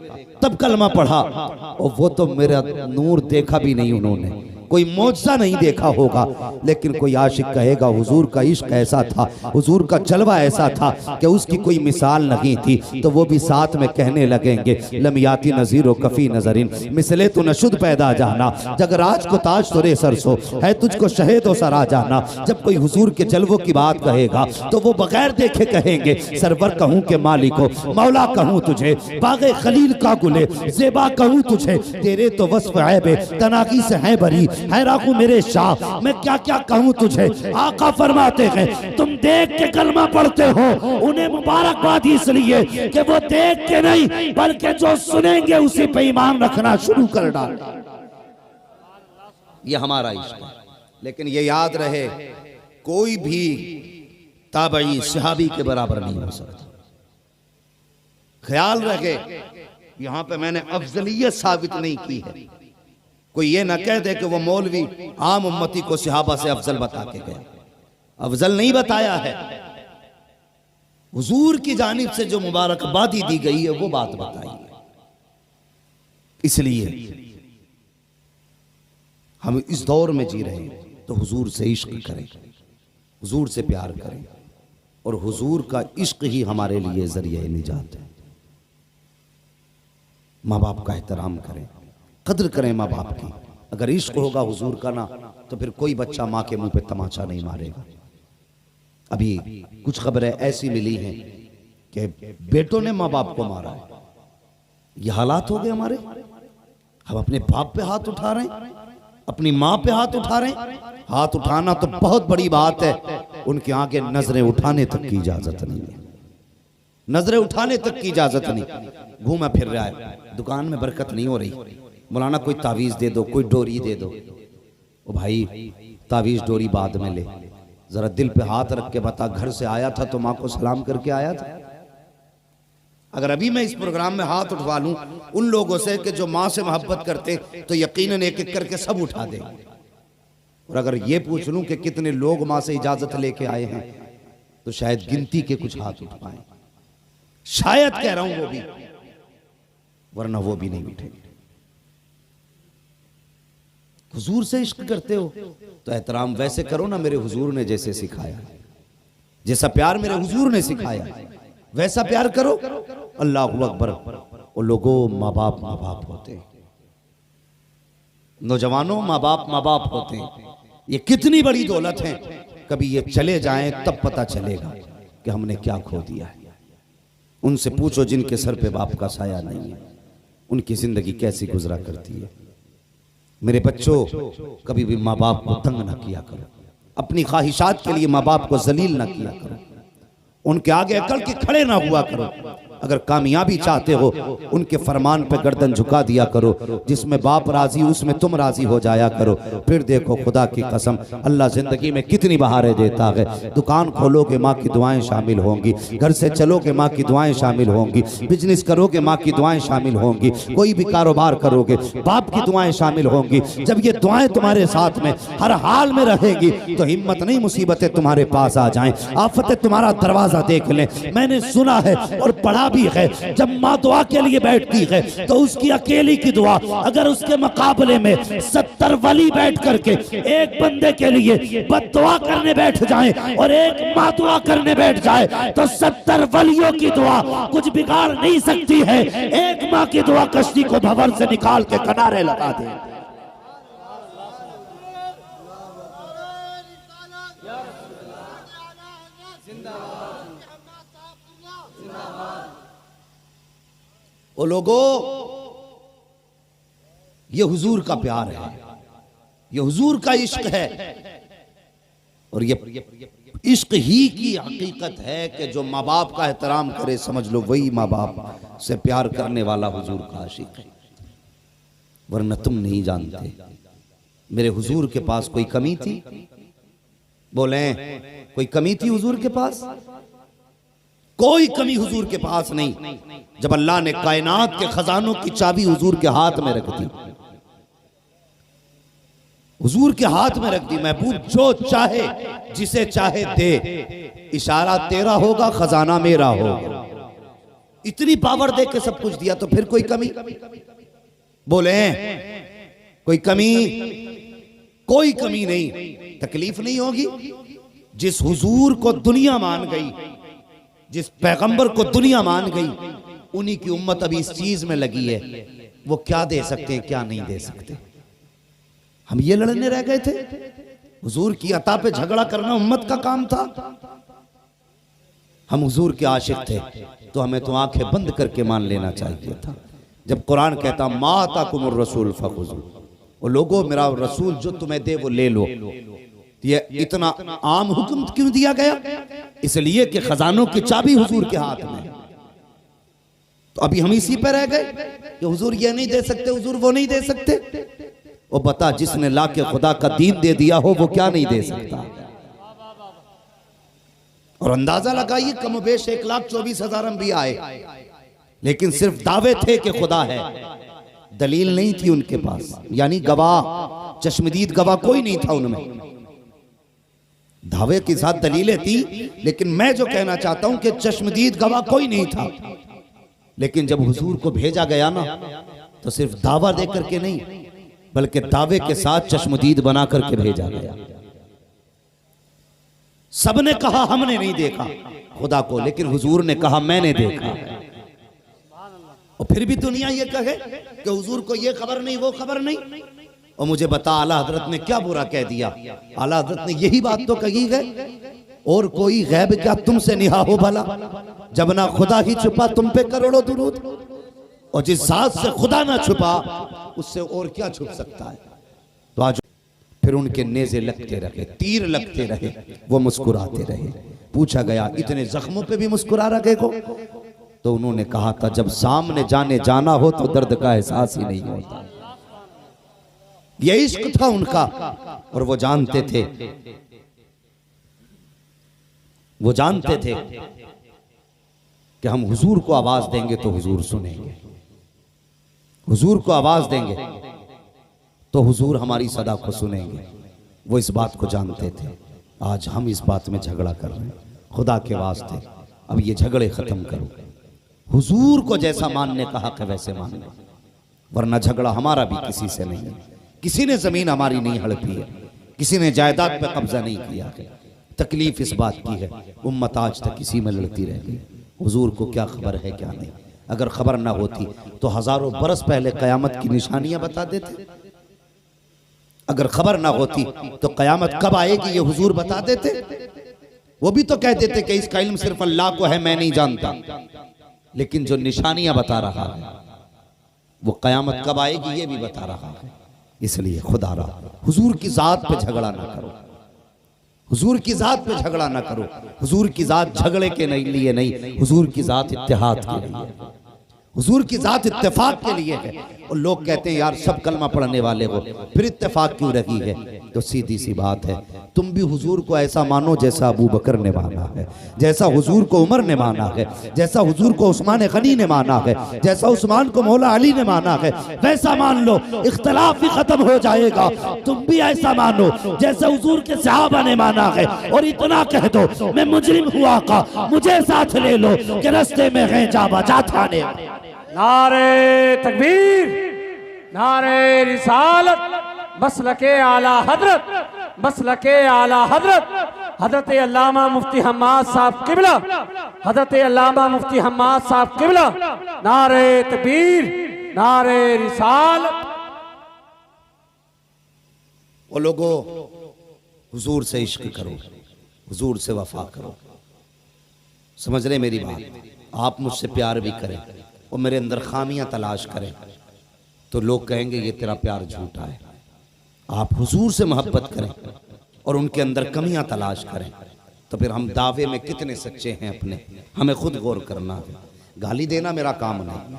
A: तब कलमा पढ़ा, और वो तो मेरा नूर देखा भी नहीं उन्होंने। कोई मौजज़ा नहीं देखा होगा, लेकिन कोई आशिक कहेगा हुजूर का इश्क ऐसा था, हुजूर का जलवा ऐसा था कि उसकी कोई मिसाल नहीं थी, तो वो भी साथ में कहने लगेंगे लमियाती नज़ीर कफ़ी नजरिन मिसले तो नशुद पैदा जाना, जग राज को ताज तोरे सरसो है तुझको शहीदों सरा जाना। जब कोई हुजूर के जलवों की बात कहेगा तो वो बगैर देखे कहेंगे सरवर कहूँ के मालिको, मौला कहूँ तुझे, बागे खलील का गुले ज़ेबा कहूँ तुझे, तेरे तो वस्फ ऐबे तनाकी से है बरी, है राखू मेरे शाह, मैं क्या क्या कहूँ तुझे। आका फरमाते हैं तुम देख के कलमा पढ़ते हो, उन्हें मुबारकबाद इसलिए कि वो देख के नहीं बल्कि जो सुनेंगे उसी पे ईमान रखना शुरू कर डाल। ये हमारा इश्क है। लेकिन ये याद रहे कोई भी ताबई सहाबी के बराबर नहीं हो सकता। ख्याल रखे यहां पे मैंने अफजलियत साबित नहीं की है। कोई ये ना कह दे कि वो मौलवी आम उम्मती को सहाबा से अफजल बता के गया, अफजल नहीं बताया है। हुजूर की जानिब से जो मुबारकबादी दी गई है वो बात बताई है। इसलिए हम इस दौर में जी रहे हैं तो हुजूर से इश्क करें, हुजूर से प्यार करें, और हुजूर का इश्क ही हमारे लिए जरिए निजात है। माँ बाप का एहतराम करें, कद्र करें माँ बाप की। अगर इश्क होगा हुजूर का ना तो फिर कोई बच्चा माँ के मुंह पे तमाचा नहीं मारेगा। अभी कुछ खबरें ऐसी मिली हैं कि बेटों ने माँ बाप को मारा है। ये हालात हो गए हमारे। हम अपने बाप पे हाथ उठा रहे हैं, अपनी माँ पे हाथ उठा रहे हैं। हाथ उठाना तो बहुत बड़ी बात है, उनके आगे नजरें उठाने तक की इजाजत नहीं है। नजरें उठाने तक की इजाजत नहीं। घूमा फिर रहा है, दुकान में बरकत नहीं हो रही, मौलाना कोई तावीज दे दो, कोई डोरी दे दो। ओ भाई तावीज डोरी बाद में ले, जरा दिल पे हाथ रख के बता घर से आया था तो माँ को सलाम करके आया था। अगर अभी मैं इस प्रोग्राम में हाथ उठवा लूं उन लोगों से कि जो माँ से मोहब्बत करते तो यकीनन एक एक करके सब उठा दे। और अगर ये पूछ लूं कि कितने लोग माँ से इजाजत लेके आए हैं तो शायद गिनती के कुछ हाथ उठ पाए, शायद कह रहा हूं वो भी, वरना वो भी नहीं उठेंगे। हुजूर से इश्क करते हो तो एहतराम वैसे करो ना मेरे हुजूर ने जैसे सिखाया, जैसा प्यार मेरे हुजूर ने सिखाया वैसा प्यार करो। अल्लाह अकबर। वो लोगों माँ बाप होते हैं, नौजवानों माँ बाप होते हैं। ये कितनी बड़ी दौलत है, कभी ये चले जाएं तब पता चलेगा कि हमने क्या खो दिया है। उनसे पूछो जिनके सर पे बाप का साया नहीं है, उनकी जिंदगी कैसी गुजरा करती है। मेरे बच्चों कभी भी माँ बाप को तंग ना किया करो, अपनी ख्वाहिशात के लिए माँ बाप को जलील ना किया करो, उनके आगे अकड़ के खड़े ना हुआ करो। अगर कामयाबी चाहते हो उनके फरमान पे गर्दन झुका दिया करो, जिसमें बाप राजी उसमें तुम राजी हो जाया करो। फिर देखो खुदा की कसम अल्लाह जिंदगी में कितनी बहारें देता है। दुकान खोलोगे माँ की दुआएं शामिल होंगी, घर से चलोगे माँ की दुआएं शामिल होंगी, बिजनेस करोगे माँ की दुआएं शामिल होंगी, कोई भी कारोबार करोगे बाप की दुआएं शामिल होंगी। जब ये दुआएं तुम्हारे साथ में हर हाल में रहेगी तो हिम्मत नहीं मुसीबतें तुम्हारे पास आ जाएं, आफतें तुम्हारा दरवाजा देख लें। मैंने सुना है और पढ़ा भी है, जब माँ दुआ के लिए बैठती है तो उसकी अकेली की दुआ अगर उसके मुकाबले में 70 वली बैठ करके एक बंदे के लिए बद्दुआ करने बैठ जाए और एक माँ दुआ करने बैठ जाए तो 70 वलियों की दुआ कुछ बिगाड़ नहीं सकती है। एक माँ की दुआ कश्ती को भंवर से निकाल के किनारे लगा दे। ओ लोगों ये हुजूर का प्यार है, ये हुजूर का इश्क है, और ये इश्क ही की हकीकत है कि जो माँ बाप का एहतराम करे समझ लो वही माँ बाप से प्यार करने वाला हुजूर का आशिक है। वरना तुम नहीं जानते मेरे हुजूर के पास कोई कमी थी? बोले कोई कमी थी हुजूर के पास? कोई कमी हुजूर के पास नहीं। जब अल्लाह ने कायनात के खजानों की चाबी हुजूर के हाथ में रख दी, हुजूर के हाथ में रख दी, महबूब जो चाहे जिसे चाहे दे, इशारा तेरा होगा खजाना मेरा होगा। इतनी पावर दे के सब कुछ दिया तो फिर कोई कमी? बोले कोई कमी? कोई कमी नहीं, तकलीफ नहीं होगी। जिस हुजूर को दुनिया मान गई, जिस पैगंबर को दुनिया मान गई, उन्हीं की उम्मत अभी इस चीज में लगी है, वो क्या दे सकते हैं क्या नहीं दे सकते। हम ये लड़ने रह गए थे, हुजूर की अता पे झगड़ा करना उम्मत का काम था। हम हुजूर के आशिक थे तो हमें तो आंखें बंद करके मान लेना चाहिए था। जब कुरान कहता माता कुमुर रसूल फखुजू, वो लोगों मेरा रसूल जो तुम्हें दे वो ले लो, ये इतना आम हुक्म क्यों दिया गया? इसलिए कि खजानों की चाबी हुजूर के हाथ में। तो अभी हम इसी पे रह गए कि हुजूर ये नहीं दे सकते, हुजूर वो नहीं दे सकते। वो बता, जिसने ला के खुदा का दीन दे दिया हो वो क्या नहीं दे सकता? और अंदाजा लगाइए, कम बेश 1,24,000 अंबिया आए, लेकिन सिर्फ दावे थे कि खुदा है, दलील नहीं थी उनके पास। यानी गवाह, चश्मदीद गवाह कोई नहीं था उनमें। दावे के साथ दलीलें थी, लेकिन मैं जो कहना चाहता हूं कि चश्मदीद गवाह कोई नहीं था। लेकिन जब हुजूर को भेजा गया ना, तो सिर्फ दावा दे करके नहीं, बल्कि दावे के साथ चश्मदीद बना करके भेजा गया। सबने कहा हमने नहीं देखा खुदा को, लेकिन हुजूर ने कहा मैंने देखा। और फिर भी दुनिया ये कहे कि हुजूर को ये खबर नहीं वो खबर नहीं। और मुझे बता, आला हजरत ने क्या बुरा कह दिया? आला हजरत ने यही बात तो कही है, और कोई गैब क्या तुमसे निहा हो भला, जब ना खुदा ही छुपा तुम पे करोड़ों दुरूद। और जिस जात से खुदा ना छुपा उससे और क्या छुप सकता है? तो आज फिर उनके नेज़े लगते रहे, तीर लगते रहे, वो मुस्कुराते रहे। पूछा गया इतने जख्मों पे भी मुस्कुरा रहे को? तो उन्होंने कहा था जब सामने जाने जाना हो तो दर्द का एहसास ही नहीं होता। ये इश्क था उनका, और वो जानते थे, वो जानते थे कि हम हुजूर को आवाज देंगे तो हुजूर सुनेंगे, हुजूर को आवाज देंगे तो हुजूर हमारी सदा को सुनेंगे। वो इस बात को जानते थे। आज हम इस बात में झगड़ा कर रहे हैं। खुदा के वास्ते अब ये झगड़े खत्म करो, हुजूर को जैसा मानने का हक है वैसे मानना, वरना झगड़ा हमारा भी किसी से नहीं है। किसी ने जमीन हमारी नहीं हड़पी है, किसी ने जायदाद पे कब्जा नहीं किया है। तकलीफ इस बात की है उम्मत आज तक इसी में लड़ती रह गई। हुजूर को क्या खबर है क्या नहीं? अगर खबर ना होती तो हजारों बरस पहले कयामत की निशानियां बता देते। अगर खबर ना होती तो कयामत कब आएगी ये हुजूर बता देते। वो भी तो कह देते कि इसका इल्म सिर्फ अल्लाह को है, मैं नहीं जानता। लेकिन जो निशानियां बता रहा है वो कयामत कब आएगी ये भी बता रहा है। इसलिए खुदा रहा, हुजूर की जात पे झगड़ा ना करो, हुजूर की जात पे झगड़ा ना करो। हुजूर की जात झगड़े के लिए नहीं, हुजूर की जात इत्तेहाद के लिए, हुजूर की जात इत्तेफाक के लिए है। और लोग कहते हैं यार सब कलमा पढ़ने वाले हो, फिर इत्तेफाक क्यों रही है? तो सीधी सी बात है, तुम भी हुजूर को ऐसा मानो जैसा अबू बकर ने माना है, जैसा हुजूर को उमर ने माना है, जैसा हुजूर को उस्मान गनी ने माना है, जैसा उस्मान को मौला अली ने माना है, वैसा मान लो, इख्तलाफ भी खत्म हो जाएगा। तुम भी ऐसा मानो जैसा हुजूर के सहाबा ने माना है, और इतना कह दो मैं मुजरिम हुआ का, मुझे साथ ले लो कि रास्ते में है जा बजा थाने।
B: नारे तकबीर, नारे रिसालत, मसलके आला हजरत, मसलके आला हजरत, हजरत अल्लामा मुफ्ती हम्माद साहब किबला, हजरत अल्लामा मुफ्ती हम्माद साहब किबला। नारे तकबीर, नारे रिसालत।
A: वो लोगों, हुजूर से इश्क करो, हुजूर से वफा करो। समझ रहे मेरी बात? आप मुझसे प्यार भी करें और मेरे अंदर खामियां तलाश करें तो लोग कहेंगे ये तेरा प्यार झूठा है। आप हुजूर से मोहब्बत करें और उनके अंदर कमियां तलाश करें तो फिर हम दावे में कितने सच्चे हैं अपने, हमें खुद गौर करना है। गाली देना मेरा काम नहीं,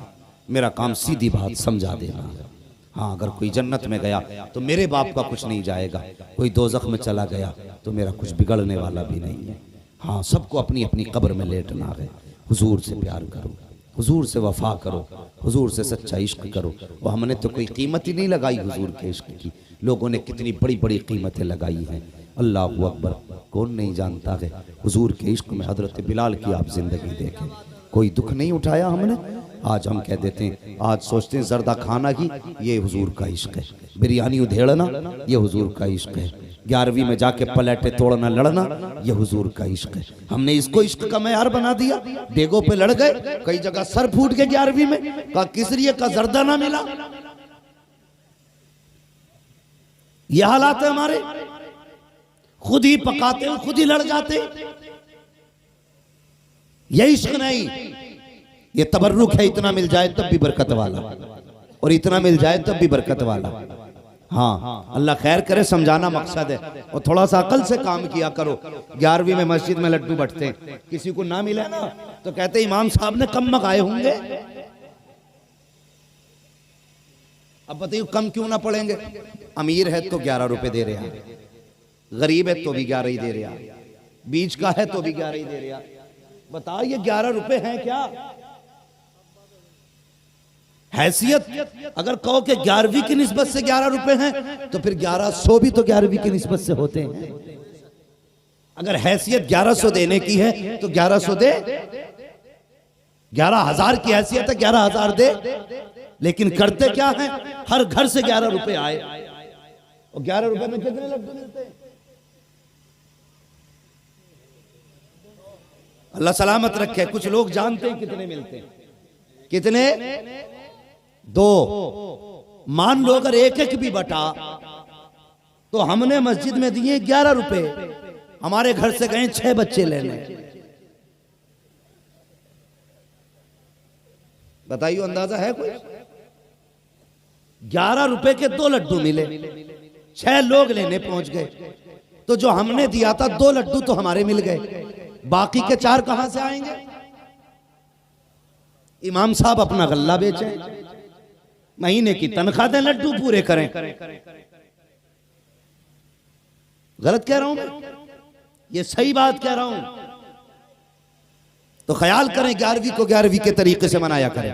A: मेरा काम सीधी बात समझा देना है। हाँ, अगर कोई जन्नत में गया तो मेरे बाप का कुछ नहीं जाएगा, कोई दोज़ख में चला गया तो मेरा कुछ बिगड़ने वाला भी नहीं है। हाँ, सबको अपनी अपनी कब्र में लेटना है। हुजूर से प्यार करो, हुजूर से वफा करो, हुजूर से सच्चा इश्क करो। और हमने तो कोई कीमत ही नहीं लगाई हुजूर के इश्क की, लोगों ने कितनी बड़ी बड़ी कीमतें लगाई हैं। अल्लाह अकबर, कौन नहीं जानता है हुजूर के इश्क में हजरत बिलाल की आप जिंदगी देखें, कोई दुख नहीं उठाया हमने। आज हम कह देते हैं, आज सोचते हैं जर्दा खाना ही ये हुजूर का इश्क है, बिरयानी उधेड़ना ये हुजूर का इश्क है, 11वीं में जाके पलेटे तोड़ना लड़ना ये हुजूर का इश्क है। हमने इसको इश्क का मैयार बना दिया, डेगों पे लड़ गए, कई जगह सर फूट गए 11वीं में, कहा किसरिए का जर्दा ना मिला। ये हालात है हमारे, खुद ही पकाते हैं, खुद ही लड़ जाते हैं। ये इश्क नहीं, ये तबर्रुक है, इतना मिल जाए तब भी बरकत वाला, और इतना मिल जाए तब भी बरकत वाला। हाँ, अल्लाह खैर करे, समझाना मकसद है, और थोड़ा सा अकल से काम किया करो। 11वीं में मस्जिद में लड्डू बंटते हैं, किसी को ना मिले ना तो कहते इमाम साहब ने कम मंगाए होंगे। अब बताइए कम क्यों ना पड़ेंगे? अमीर है तो 11 रुपए दे रहे हैं, गरीब है तो भी 11 ही दे रहे हैं, बीच का है तो भी 11 ही दे रहे हैं। बताओ ये 11 रुपए हैं क्या? हैसियत अगर कहो कि 11वीं की निस्बत से 11 रुपए हैं तो फिर 1100 भी तो 11वीं की निस्बत से होते हैं। अगर हैसियत 1100 देने की है तो 1100 दे, 11,000 की हैसियत है 11,000 दे। लेकिन करते क्या है, हर घर से 11 रुपए आए, और 11 रुपए में कितने लड्डू मिलते हैं? अल्लाह सलामत रखे। कुछ लोग जानते हैं कितने मिलते हैं, कितने? 2। मान लो अगर एक एक भी बटा तो हमने मस्जिद में दिए 11 रुपए, हमारे घर से गए 6 बच्चे लेने। बताइए अंदाजा है कोई? 11 रुपए के 2 लड्डू मिले, 6 लोग लेने पहुंच गए, तो जो हमने दिया था 2 लड्डू तो हमारे मिल गए, बाकी के 4 कहां से आएंगे? इमाम साहब अपना गल्ला बेचे, महीने की तनख्वाह दें, लड्डू पूरे करें। गलत कह रहा हूं मैं? ये सही बात कह रहा हूं। तो ख्याल करें 11वीं को 11वीं के तरीके से मनाया करें।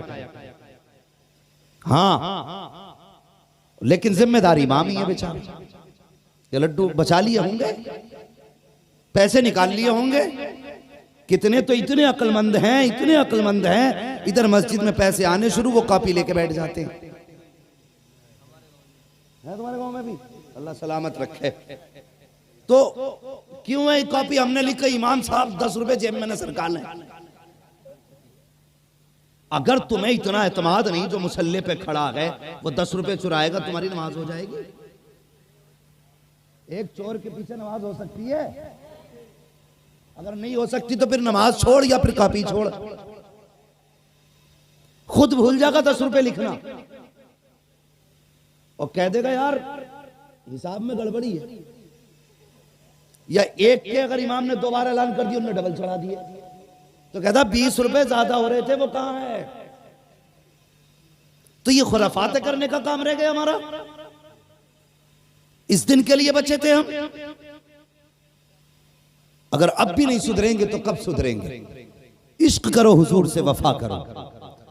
A: हाँ, लेकिन जिम्मेदारी इमाम ही है बेचारा। ये लड्डू बचा लिए होंगे, पैसे निकाल लिए होंगे। कितने तो इतने अक्लमंद हैं, इतने अक्लमंद हैं, इधर मस्जिद में पैसे आने शुरू, वो कॉपी लेके बैठ जाते हैं। है तुम्हारे गांव में भी? अल्लाह सलामत रखे। तो क्यों है कॉपी? हमने लिखा इमाम साहब 10 रुपए जेब में न सरकार लें। अगर तुम्हें इतना एतमाद नहीं, जो मुसल्ले पे खड़ा है वो 10 रुपए चुराएगा, तुम्हारी नमाज हो जाएगी? एक चोर के पीछे नमाज हो सकती है? अगर नहीं हो सकती तो फिर नमाज छोड़ या फिर कॉपी छोड़। खुद भूल जाएगा 10 रुपए लिखना और कह देगा यार हिसाब में गड़बड़ी है। या एक के अगर इमाम ने 2 बार ऐलान कर दिया, उन्होंने डबल चढ़ा दिए, तो कहता 20 रुपए ज्यादा हो रहे थे, वो कहां है? तो ये खुराफात करने का काम रह गया हमारा। इस दिन के लिए बचे थे हम। अगर अब भी नहीं सुधरेंगे तो कब सुधरेंगे? इश्क करो, हुजूर से वफा करो,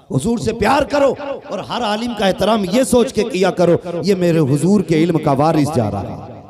A: हुजूर से प्यार करो, और हर आलिम का एहतराम ये सोच के किया करो ये मेरे हुजूर के इल्म का वारिस जा रहा है,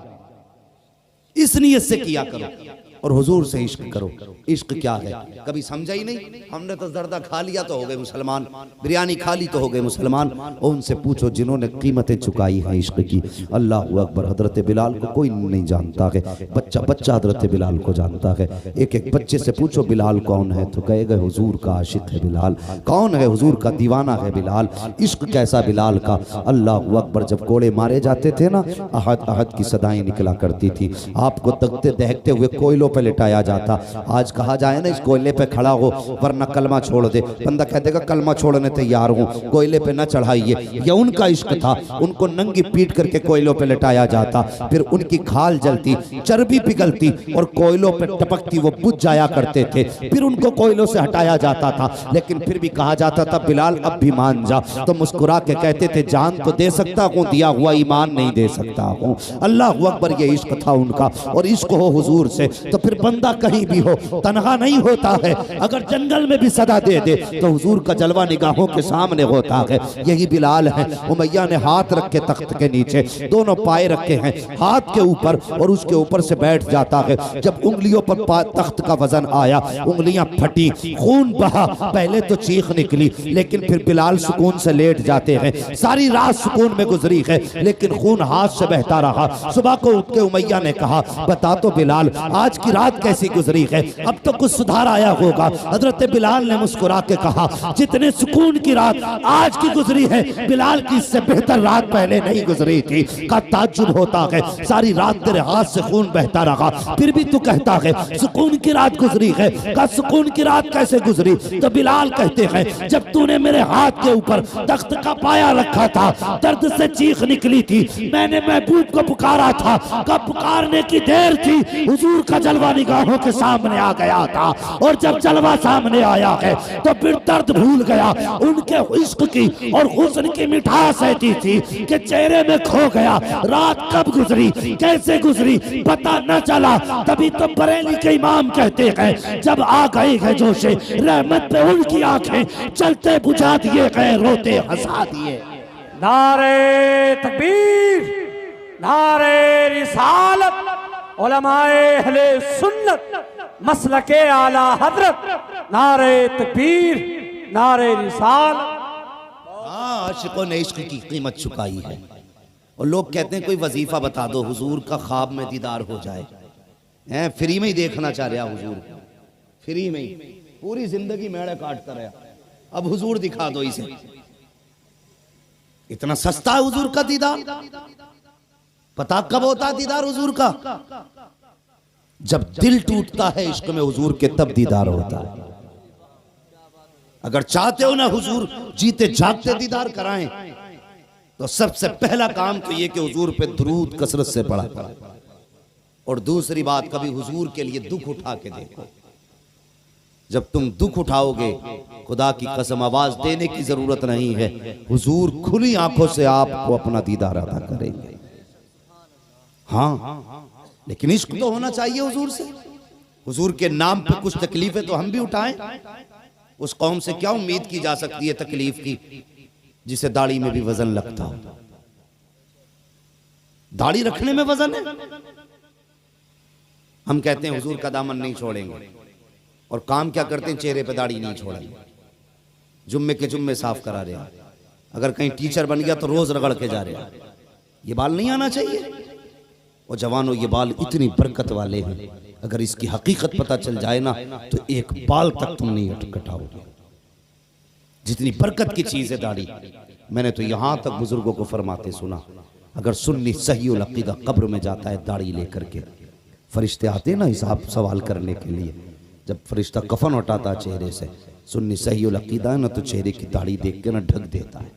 A: इस नियत से किया करो। और हुजूर से इश्क करो। इश्क क्या है कभी समझा ही नहीं। हमने तो जर्दा खा लिया तो हो गए मुसलमान, बिरयानी खा ली तो हो गए मुसलमान। और उनसे पूछो जिन्होंने कीमतें चुकाई हैं इश्क की। अल्लाह अकबर। हजरत बिलाल को कोई नहीं जानता है, बच्चा बच्चा हजरत बिलाल को जानता है। एक एक बच्चे से पूछो बिलाल कौन है, तो कहेगा हुजूर का आशिक है बिलाल। कौन है? हुजूर का दीवाना है बिलाल। इश्क कैसा बिलाल का। अल्लाह अकबर। जब कोड़े मारे जाते थे ना, अहद अहद की सदाएं निकला करती थी। आपको तकते दहकते हुए कोयलों पे लिटाया जाता। आज कहा जाए ना इस कोयले पे खड़ा हो वरना कलमा छोड़ दे, बंदा कह देगा कलमा छोड़ने तैयार हूं, कोयले पे न चढ़ाइए। ये उनका इश्क था। उनको नंगी पीट करके कोयलों पे लिटाया जाता, फिर उनकी खाल जलती, चर्बी पिघलती और कोयलों पे टपकती, वो बुझ जाया करते थे। फिर उनको कोयलों से हटाया जाता था, लेकिन फिर भी कहा जाता था बिलाल अब भी मान जा। तो मुस्कुरा के कहते थे जान तो दे सकता हूं, दिया हुआ ईमान नहीं दे सकता हूं। अल्लाह अकबर। ये इश्क था उनका। और इश्क हो हुजूर से तो फिर बंदा कहीं भी हो तन्हा नहीं होता है, अगर जंगल में भी सदा दे दे तो हुजूर का जलवा निगाहों के सामने होता है। यही बिलाल है। उमैया ने हाथ रखे तख्त के नीचे, दोनों पाए रखे हैं हाथ के ऊपर और उसके ऊपर से बैठ जाता है। जब उंगलियों पर तख्त का वजन आया, उंगलियां फटी, खून बहा। पहले तो चीख निकली, लेकिन फिर बिलाल सुकून से लेट जाते हैं। सारी रात सुकून में गुजरी है, लेकिन खून हाथ से बहता रहा। सुबह को उठ के उमैया ने कहा, बता तो बिलाल आज की रात कैसी गुजरी है, अब तो कुछ सुधार आया होगा। हजरत बिलाल ने मुस्कुरा के कहा, जितने सुकून की रात आज की गुजरी है, बिलाल की इससे बेहतर रात पहले नहीं गुजरी थी। का ताज्जुब होता है, सारी रात तेरे हाथ से खून बहता रहा, फिर भी तू कहता है सुकून की रात गुजरी है। का सुकून की रात कैसे गुजरी? तो बिलाल कहते हैं, जब तूने मेरे हाथ के ऊपर तख्त का पाया रखा था, दर्द से चीख निकली थी, मैंने महबूब को पुकारा था। कब पुकारने की देर थी, हुजूर का जलवा निगाहों के सामने आ गया था। और जब जलवा सामने आया है तो फिर दर्द भूल गया। उनके इश्क की और हुस्न की मिठास ऐसी थी कि चेहरे में खो गया। रात कब गुजरी, कैसे गुजरी, पता न चला। तभी तो बरेली के इमाम कहते हैं, जब आ गए हैं जोशे रहमत पे उनकी आंखें चलते बुझा दिए गए, रोते हंसा दिए।
B: नारे तकबीर, नारे रिसालत, उलमाए अहले सुन्नत, मसलके आला हजरत, नारे तकबीर, नारे रिसालत।
A: आशिकों ने इश्क की कीमत चुकाई है। और लोग कहते हैं कोई वजीफा बता दो हुजूर का ख्वाब में दीदार हो जाए। हैं फ्री में ही देखना चाह रहा हुजूर, फ्री में ही पूरी जिंदगी मेड़े काटता रहा, अब हुजूर दिखा दो इसे। इतना सस्ता है हुजूर का दीदार। पता कब होता है दीदार हुजूर का? जब दिल टूटता है इश्क में हुजूर के, तब दीदार होता है। अगर चाहते हो ना हुजूर जीते जागते दीदार कराएं, तो सबसे पहला काम तो ये कि हुजूर पे दुरूद कसरत से पढ़ा करो। और दूसरी बात, कभी हुजूर के लिए दुख उठा के देखो। जब तुम दुख उठाओगे, खुदा की कसम आवाज देने की जरूरत नहीं है, हुजूर खुली आंखों से आपको अपना दीदार अदा करेंगे। हाँ, लेकिन इश्क तो होना चाहिए हुजूर से। हुजूर के नाम पे कुछ तकलीफें तो हम भी उठाएं। उस कौम से क्या उम्मीद की जा सकती है तकलीफ की, जिसे दाढ़ी में भी वजन लगता हो। दाढ़ी रखने में वजन है। हम कहते हैं हुजूर का दामन नहीं छोड़ेंगे, और काम क्या करते हैं, चेहरे पे दाढ़ी नहीं छोड़ेंगे, जुम्मे के जुम्मे साफ करा रहे। अगर कहीं टीचर बन गया तो रोज रगड़ के जा रहे। ये बाल नहीं आना चाहिए। और जवानों, ये बाल इतनी बरकत वाले हैं, अगर इसकी हकीकत पता चल जाए ना तो एक बाल तक तुम नहीं कटाओगे। जितनी बरकत की चीज है दाढ़ी। मैंने तो यहां तक बुजुर्गों को फरमाते सुना, अगर सुन्नी सही उल अकीदा कब्र में जाता है दाढ़ी लेकर के, फरिश्ते आते ना हिसाब सवाल करने के लिए, जब फरिश्ता कफन उठाता चेहरे से, सुन्नी सही उल अकीदा है ना, तो चेहरे की दाढ़ी देख के ना ढक देता है।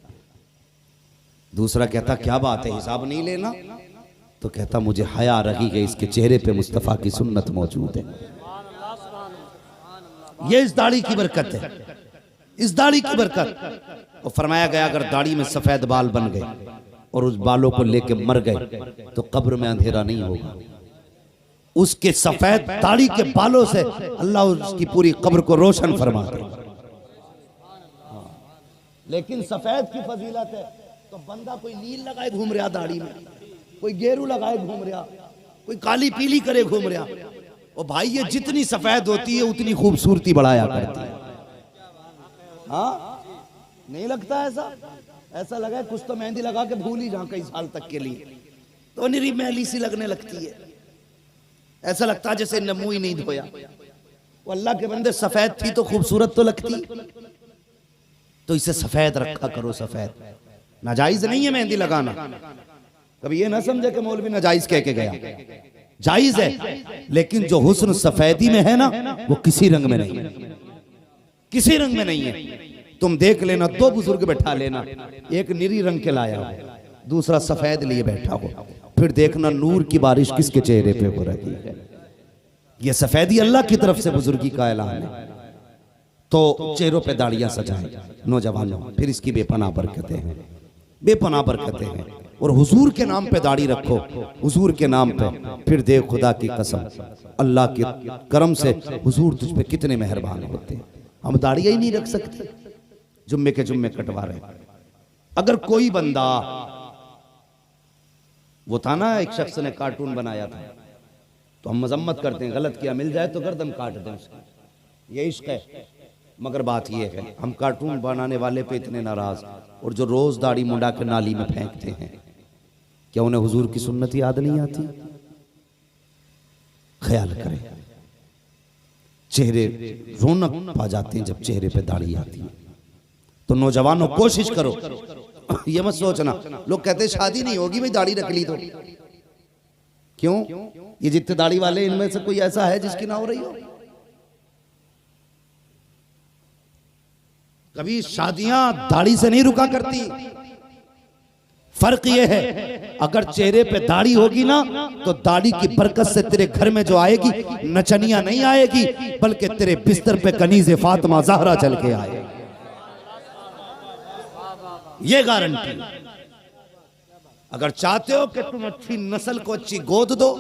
A: दूसरा कहता क्या बात है, हिसाब नहीं लेना? तो कहता मुझे हया रही गई, इसके चेहरे पे मुस्तफ़ा की सुन्नत मौजूद है। ये इस दाढ़ी की बरकत है, इस दाढ़ी की बरकत। और फरमाया गया अगर दाढ़ी में सफेद बाल बन गए और उस बालों को लेके मर गए तो कब्र में अंधेरा नहीं होगा। उसके सफेद दाढ़ी के बालों से अल्लाह उसकी पूरी कब्र को रोशन फरमा दे। लेकिन सफेद की फजीलत है तो बंदा कोई नील लगाए घूम रहा दाढ़ी में, कोई गेरू लगाए घूम रहा, कोई काली पीली करे घूम रहा। और भाई ये जितनी सफेद होती है उतनी खूबसूरती बढ़ाया करती है। हाँ, नहीं लगता ऐसा? ऐसा लगा कुछ तो मेहंदी लगा के भूल ही जाऊं कई साल तक के लिए, तो निरी मैली सी लगने लगती है। ऐसा लगता है जैसे नमू ही नहीं धोया। वो अल्लाह के बंदे, सफेद थी तो खूबसूरत तो लगती, तो इसे सफेद रखा करो। सफेद नाजायज नहीं है मेहंदी लगाना। कभी ये ना समझे कि मौलवी नाजायज कह के गया, जायज है। लेकिन जो हुस्न सफेदी में है ना, वो किसी रंग में नहीं है, किसी रंग में नहीं है। तुम देख लेना, दो बुजुर्ग बैठा लेना, एक नीली रंग के लाया हो, दूसरा सफेद लिए बैठा हो, फिर देखना नूर की बारिश किसके चेहरे पे हो रही है। ये सफेदी अल्लाह की तरफ से बुजुर्गी का ऐलान है। तो चेहरों पे दाढ़ियां सजाएं नौजवानों, फिर इसकी बेपनाह बरकतें हैं, बेपनाह बरकतें हैं। और हुजूर के नाम पे दाढ़ी रखो, हुजूर के नाम पे, फिर देख खुदा की कसम अल्लाह के करम से हुजूर तुझ पे कितने मेहरबान होते हैं। हम दाढ़ियां ही नहीं रख सकते, जुम्मे के जुम्मे कटवा रहे। अगर कोई बंदा, वो था ना एक शख्स ने कार्टून बनाया था, तो हम मजम्मत करते हैं, गलत किया मिल जाए तो गर्दन काट दें उसकी, ये इश्क है। मगर बात ये है हम कार्टून बनाने वाले पे इतने नाराज, और जो रोज दाढ़ी मुंडा के नाली में फेंकते हैं, क्या उन्हें हुजूर की सुन्नत याद नहीं आती? ख्याल करें, चेहरे रौनक पा जाते हैं जब चेहरे पे दाढ़ी आती है। तो नौजवानों कोशिश करो, ये मत सोचना, लोग कहते हैं शादी नहीं होगी भाई दाढ़ी रख ली तो। क्यों? ये जितने दाढ़ी वाले इनमें से कोई ऐसा है जिसकी ना हो रही हो? कभी शादियां दाढ़ी से नहीं रुका करती। फर्क ये है, अगर चेहरे पे दाढ़ी होगी ना तो दाढ़ी की बरकत से तेरे घर में जो आएगी नचनिया नहीं आएगी, बल्कि तेरे बिस्तर पे कनीज़े फातिमा ज़हरा चल के आएगी, ये गारंटी। अगर चाहते हो कि तुम अच्छी नस्ल को अच्छी गोद दो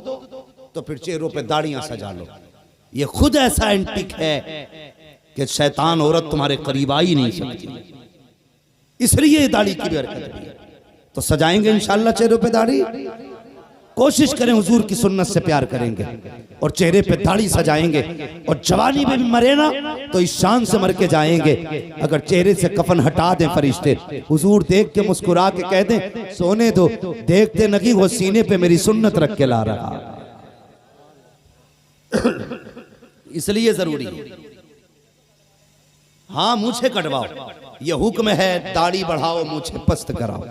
A: तो फिर चेहरों पे दाढ़ियां सजा लो। ये खुद ऐसा एंटिक है कि शैतान औरत तुम्हारे करीब आ ही नहीं सकती, इसलिए दाढ़ी की बरकत भी है। तो सजाएंगे इंशाअल्लाह चेहरों पे दाढ़ी, कोशिश करें हुजूर की सुन्नत से प्यार करेंगे और चेहरे पे दाढ़ी सजाएंगे, और जवानी में भी मरे ना तो इस शान से मर के जाएंगे। अगर चेहरे से कफन हटा दें फरिश्ते, हुजूर देख के मुस्कुरा के कह दें सोने दो, देखते नगी वो सीने पे मेरी सुन्नत रख के ला रहा। इसलिए जरूरी है। हाँ, मूछे कटवाओ, ये हुक्म है, दाढ़ी बढ़ाओ, मूछे पस्त कराओ।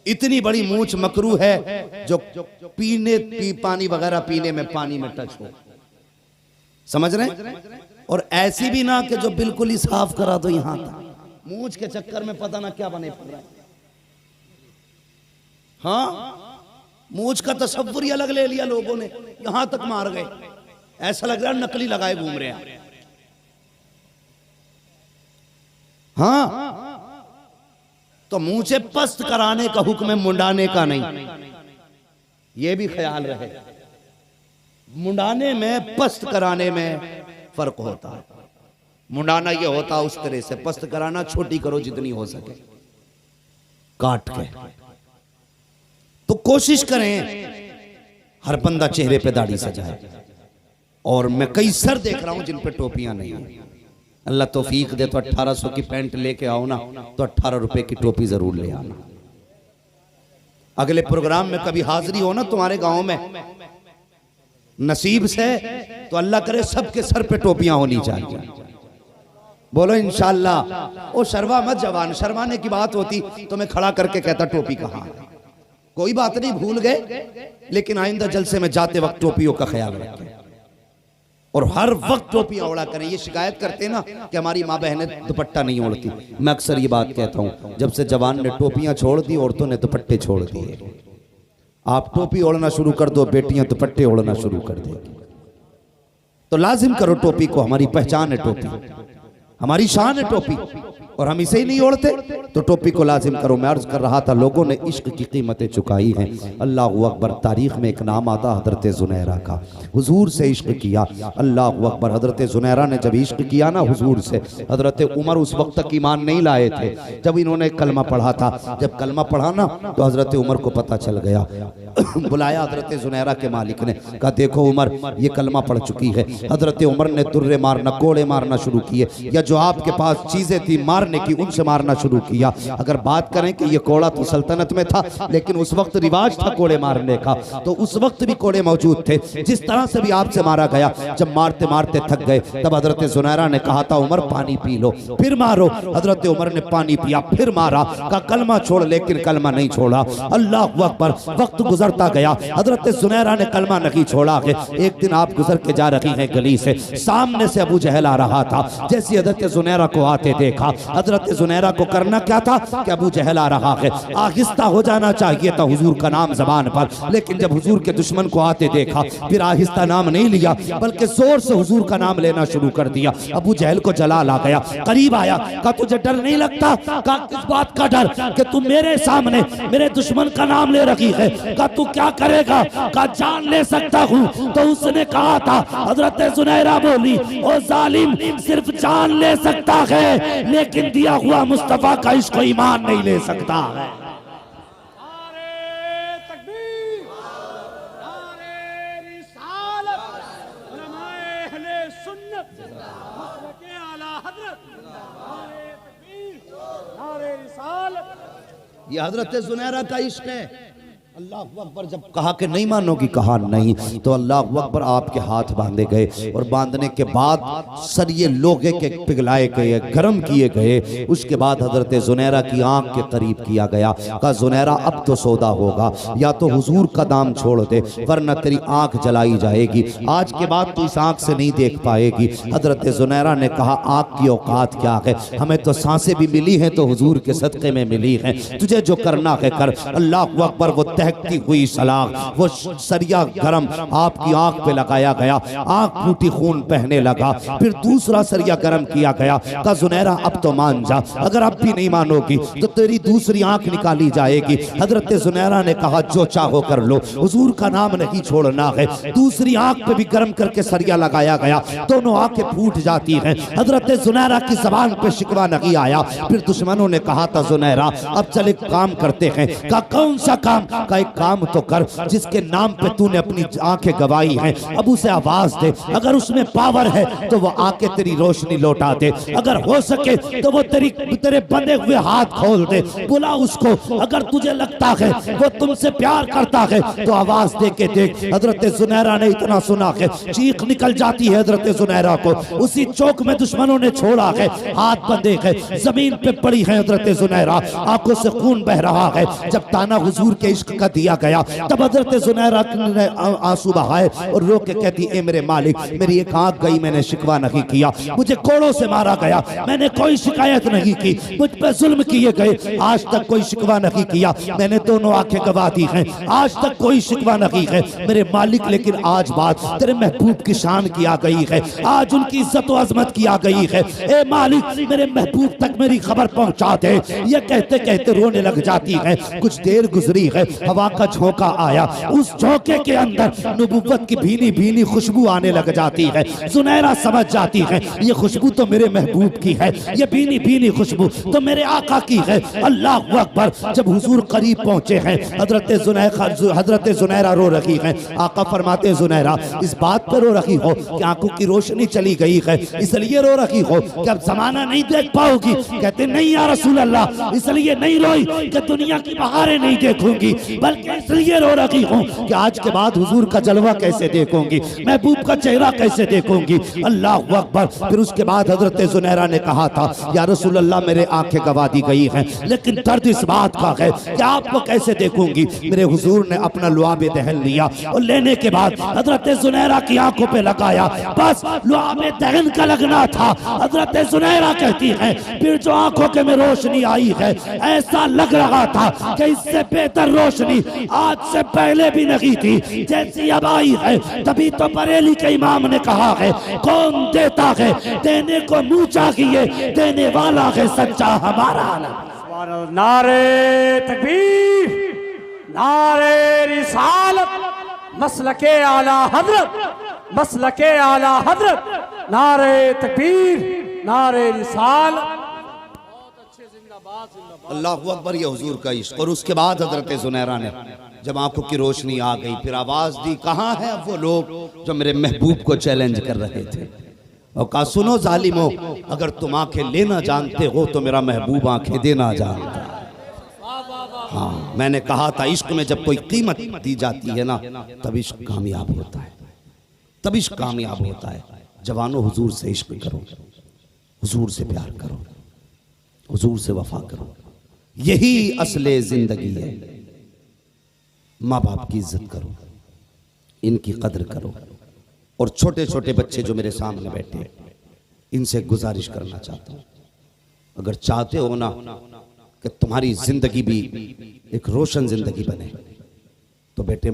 A: इतनी बड़ी मूछ मकरू है जो पानी वगैरह पीने में पानी में टच हो, समझ रहे? और ऐसी भी ना कि जो बिल्कुल ही साफ करा दो यहां तक, मूछ के चक्कर में पता ना क्या बने पड़ रहा है। हाँ, मूछ का तसव्वुर ही अलग ले लिया लोगों ने, यहां तक मार गए, ऐसा लग रहा है नकली लगाए घूम रहे हैं। हाँ, तो मूछे पस्त कराने का हुक्म है, मुंडाने का नहीं। यह भी ख्याल रहे, मुंडाने में पस्त कराने में फर्क होता है। मुंडाना यह होता उस तरह से, पस्त कराना छोटी करो जितनी हो सके काट के। तो कोशिश करें हर बंदा चेहरे पे दाढ़ी सजाए। और मैं कई सर देख रहा हूं जिन पे टोपियां नहीं है। अल्लाह तौफीक दे तो 1800 की पैंट लेके आओ ना तो 18 रुपए की टोपी जरूर ले आना। अगले प्रोग्राम में कभी हाजिरी हो ना तुम्हारे गांव में, नसीब से तो अल्लाह करे सबके सर पे टोपियां होनी चाहिए। बोलो इंशाअल्लाह। ओ शर्मा मत जवान, शर्माने की बात होती तो मैं खड़ा करके कहता टोपी कहाँ है। कोई बात नहीं, भूल गए, लेकिन आइंदा जलसे में जाते वक्त टोपियों का ख्याल रखें और हर वक्त टोपियां ओढ़ा करें। ये शिकायत करते ना कि हमारी माँ बहनें दुपट्टा नहीं ओढ़ती, मैं अक्सर ये बात कहता हूँ, जब से जवान ने टोपियां छोड़ दी औरतों ने दुपट्टे छोड़ दिए। आप टोपी ओढ़ना शुरू कर दो, बेटियां दुपट्टे ओढ़ना शुरू कर देंगी। तो लाजिम करो टोपी को, हमारी पहचान है टोपी, हमारी शान है टोपी, और हम इसे ही नहीं ओढ़ते तो टोपी को लाजिम करो। मैं अर्ज कर रहा था लोगों ने इश्क की कीमतें चुकाई हैं। अल्लाह अकबर। तारीख में एक नाम आता हजरत जुनैरा का, हुजूर से इश्क किया। अल्लाह अकबर। हजरत जुनैरा ने जब इश्क किया ना हुजूर से, हजरत उमर उस वक्त तक ईमान नहीं लाए थे जब इन्होंने कलमा पढ़ा था। जब कलमा पढ़ा ना तो हजरत उमर को पता चल गया। बुलाया हजरत जुनैरा के मालिक ने, कहा देखो उमर ये कलमा पढ़ चुकी है। हजरत उमर ने तुर्रे मारना, कोड़े मारना शुरू किए, या जो आपके पास चीजें थी मारने की उनसे मारना शुरू किया। अगर बात करें कि ये कोड़ा तो सल्तनत में था, लेकिन उस वक्त रिवाज था कोड़े मारने का, तो उस वक्त भी कोड़े मौजूद थे। जिस तरह से भी आपसे मारा गया, जब मारते मारते थक गए तब हजरत जुनैरा ने कहा था उमर पानी पी लो, फिर मारो। हजरत उमर ने पानी पिया, फिर मारा, का कलमा छोड़, लेकिन कलमा नहीं छोड़ा। अल्लाह अकबर। वक्त गुजरता गया, हजरत जुनैरा ने कलमा नहीं छोड़ा। एक दिन आप गुजर के जा रही हैं गली से, सामने से अबू जहल आ रहा था। जैसे हजरत जुनैरा को आते देखा, हजरत जुनैरा को करना क्या क्या था कि अबू जहल आ रहा है, आहिस्ता हो जाना चाहिए था हुजूर का नाम जबान पर, लेकिन जब हुजूर के दुश्मन को आते देखा फिर आहिस्ता नाम नहीं लिया बल्कि जोर से हुजूर का नाम लेना शुरू कर दिया। अबू जहल को जलाल आ गया, करीब आया, कहा तुझे डर नहीं लगता? कहा किस बात का डर? कि तू मेरे सामने मेरे दुश्मन का नाम ले रखी है। कहा तू क्या करेगा? कहा जान ले सकता हूँ। तो उसने कहा था, हजरत जुनैरा बोली, ओ जालिम सिर्फ जान ले सकता है लेकिन दिया हुआ मुस्तफा का इश्क ईमान नहीं ले सकता है। ये हजरत जुनैरा का इश्क है। अल्लाह अकबर जब कहा कि नहीं मानोगी, कहा नहीं, तो अल्लाह अकबर आपके हाथ बांधे गए और बांधने के बाद सरिये लोहे के पिघलाए गए, गर्म किए गए। उसके बाद हजरत जुनैरा की आंख के करीब किया गया। कहा जुनैरा अब तो सौदा होगा, या तो हुजूर का दाम छोड़ दे वरना तेरी आंख जलाई जाएगी, आज के बाद तू इस आंख से नहीं देख पाएगी। हजरत जुनैरा ने कहा आंख की औकात क्या है, हमें तो सांसें भी मिली हैं तो हुजूर के सदक़े में मिली हैं, तुझे जो करना है कर। अल्लाह अकबर वो दहकती हुई सलाख, वो सरिया गरम आपकी आंख पे लगाया गया, आंख फूटी खून बहने लगा। फिर दूसरा सरिया गरम किया गया। कहा जुनैरा अब तो मान जा, अगर अब भी नहीं मानोगी तो तेरी दूसरी आंख निकाली जाएगी। हजरत जुनैरा ने कहा जो चाहो कर लो, हुजूर का नाम नहीं छोड़ना है। दूसरी आंख पे भी गरम करके सरिया लगाया गया, दोनों आंखें फूट जाती हैं। हजरत जुनैरा की जबान पे शिकवा नहीं आया। फिर दुश्मनों ने कहा था जुनैरा अब चल एक काम करते हैं। कहा कौन सा काम? का एक काम तो कर जिसके नाम पे तूने अपनी आंखें गवाई हैं, अब उसे आवाज दे, अगर उसमें पावर है तो वो आके तेरी रोशनी लौटा दे, अगर हो सके तो वो तेरे बंधे हुए हाथ खोल दे, बुला उसको। अगर तुझे लगता है वो तुमसे प्यार करता है तो आवाज दे के देख। हजरत जुनैरा ने इतना सुना है, चीख निकल जाती है हजरत जुनैरा को। उसी चौक में दुश्मनों ने छोड़ा है, हाथ बंधे है, जमीन पे पड़ी है हजरत जुनैरा, आंखों से खून बह रहा है। जब ताना हुजूर के इश्क का दिया गया तब हजरत जुनैरा ने आंसू बहाए और रो के कहती ए मेरे मालिक मेरी एक आंख गई, मैंने शिकवा नहीं किया, मुझे कोड़ों से मारा गया, मैंने कोई शिकायत नहीं की, मुझ पर जुल्म किए गए, आज तक कोई शिकवा नहीं किया, मैंने दोनों आंखें गवा दी हैं, आज तक कोई शिकवा नहीं है मेरे मालिक। लेकिन आज बात तेरे महबूब की शान की आ गई है, आज उनकी इज्जत और अजमत की आ गई है, ए मालिक मेरे महबूब तक मेरी खबर पहुंचा दे। ये कहते कहते रोने लग जाती है। कुछ देर गुजरी है, हवा का झोंका आया, उस झोंके के अंदर नबुव्वत की भीनी भीनी खुशबू आने लग जाती है। जुनैरा समझ जाती है ये खुशबू तो मेरे महबूब की है, ये भीनी भीनी खुशबू तो मेरे आका की है। अल्लाह अकबर। जब हुजूर करीब पहुंचे हैं, हजरत जुनैरा रो रही है। आका फरमाते जुनैरा इस बात पर रो रही हो कि आंखों की रोशनी चली गई है, इसलिए रो रही हो कि अब जमाना नहीं देख पाओगी? कहते नहीं या रसूल अल्लाह, इसलिए नहीं रोई कि दुनिया की बहारें नहीं देखूंगी, बल्कि इसलिए रो रही हूँ कि आज के बाद हुजूर का जलवा कैसे देखूंगी, महबूब का चेहरा कैसे देखूंगी। अल्लाह अकबर। फिर उसके बाद हजरत जुनैरा ने कहा था या रसूल अल्लाह मेरे आंखें गवा दी गई हैं, लेकिन दर्द इस बात का है कि आपको कैसे देखूंगी। मेरे हुजूर ने अपना लुआबे दहन लिया और लेने के बाद हजरत जुनैरा की आंखों पे लगाया, बस लुआबे दहन का लगना था। हजरत जुनैरा कहती है फिर जो आंखों के में रोशनी आई है, ऐसा लग रहा था कि इससे बेहतर रोशनी आज से पहले भी नहीं थी, जैसी अब आई है। तभी तो बरेली के इमाम ने कहा है कौन देता है देने को मुंह चाहिए, देने वाला है सच्चा हमारा।
B: नारे तकबीर, नारे रिसालत, मसलके आला हजरत, मसलके आला हजरत, नारे तकबीर, नारे रिसालत।
A: अल्लाह अकबर। ये हुजूर का इश्क। और उसके बाद हजरत जुनैरा ने जब आंखों की रोशनी आ गई फिर आवाज दी, कहाँ है अब वो लोग जो मेरे महबूब को चैलेंज कर रहे थे? और कहा सुनो जालिमो, अगर तुम आंखें लेना जानते हो तो मेरा महबूब आंखें देना जानता है। हाँ, मैंने कहा था इश्क में जब कोई कीमत दी जाती है ना तब इश्क कामयाब होता है, तब इश्क कामयाब होता है। जवानों हुजूर से इश्क करो, हुजूर से प्यार करो, हुजूर से वफा करो, यही असले जिंदगी है। माँ बाप की इज्जत करो, इनकी कदर करो। और छोटे छोटे बच्चे जो मेरे सामने बैठे इनसे गुजारिश करना चाहता हूँ, अगर चाहते हो ना कि तुम्हारी जिंदगी भी एक रोशन जिंदगी बने। तो बेटे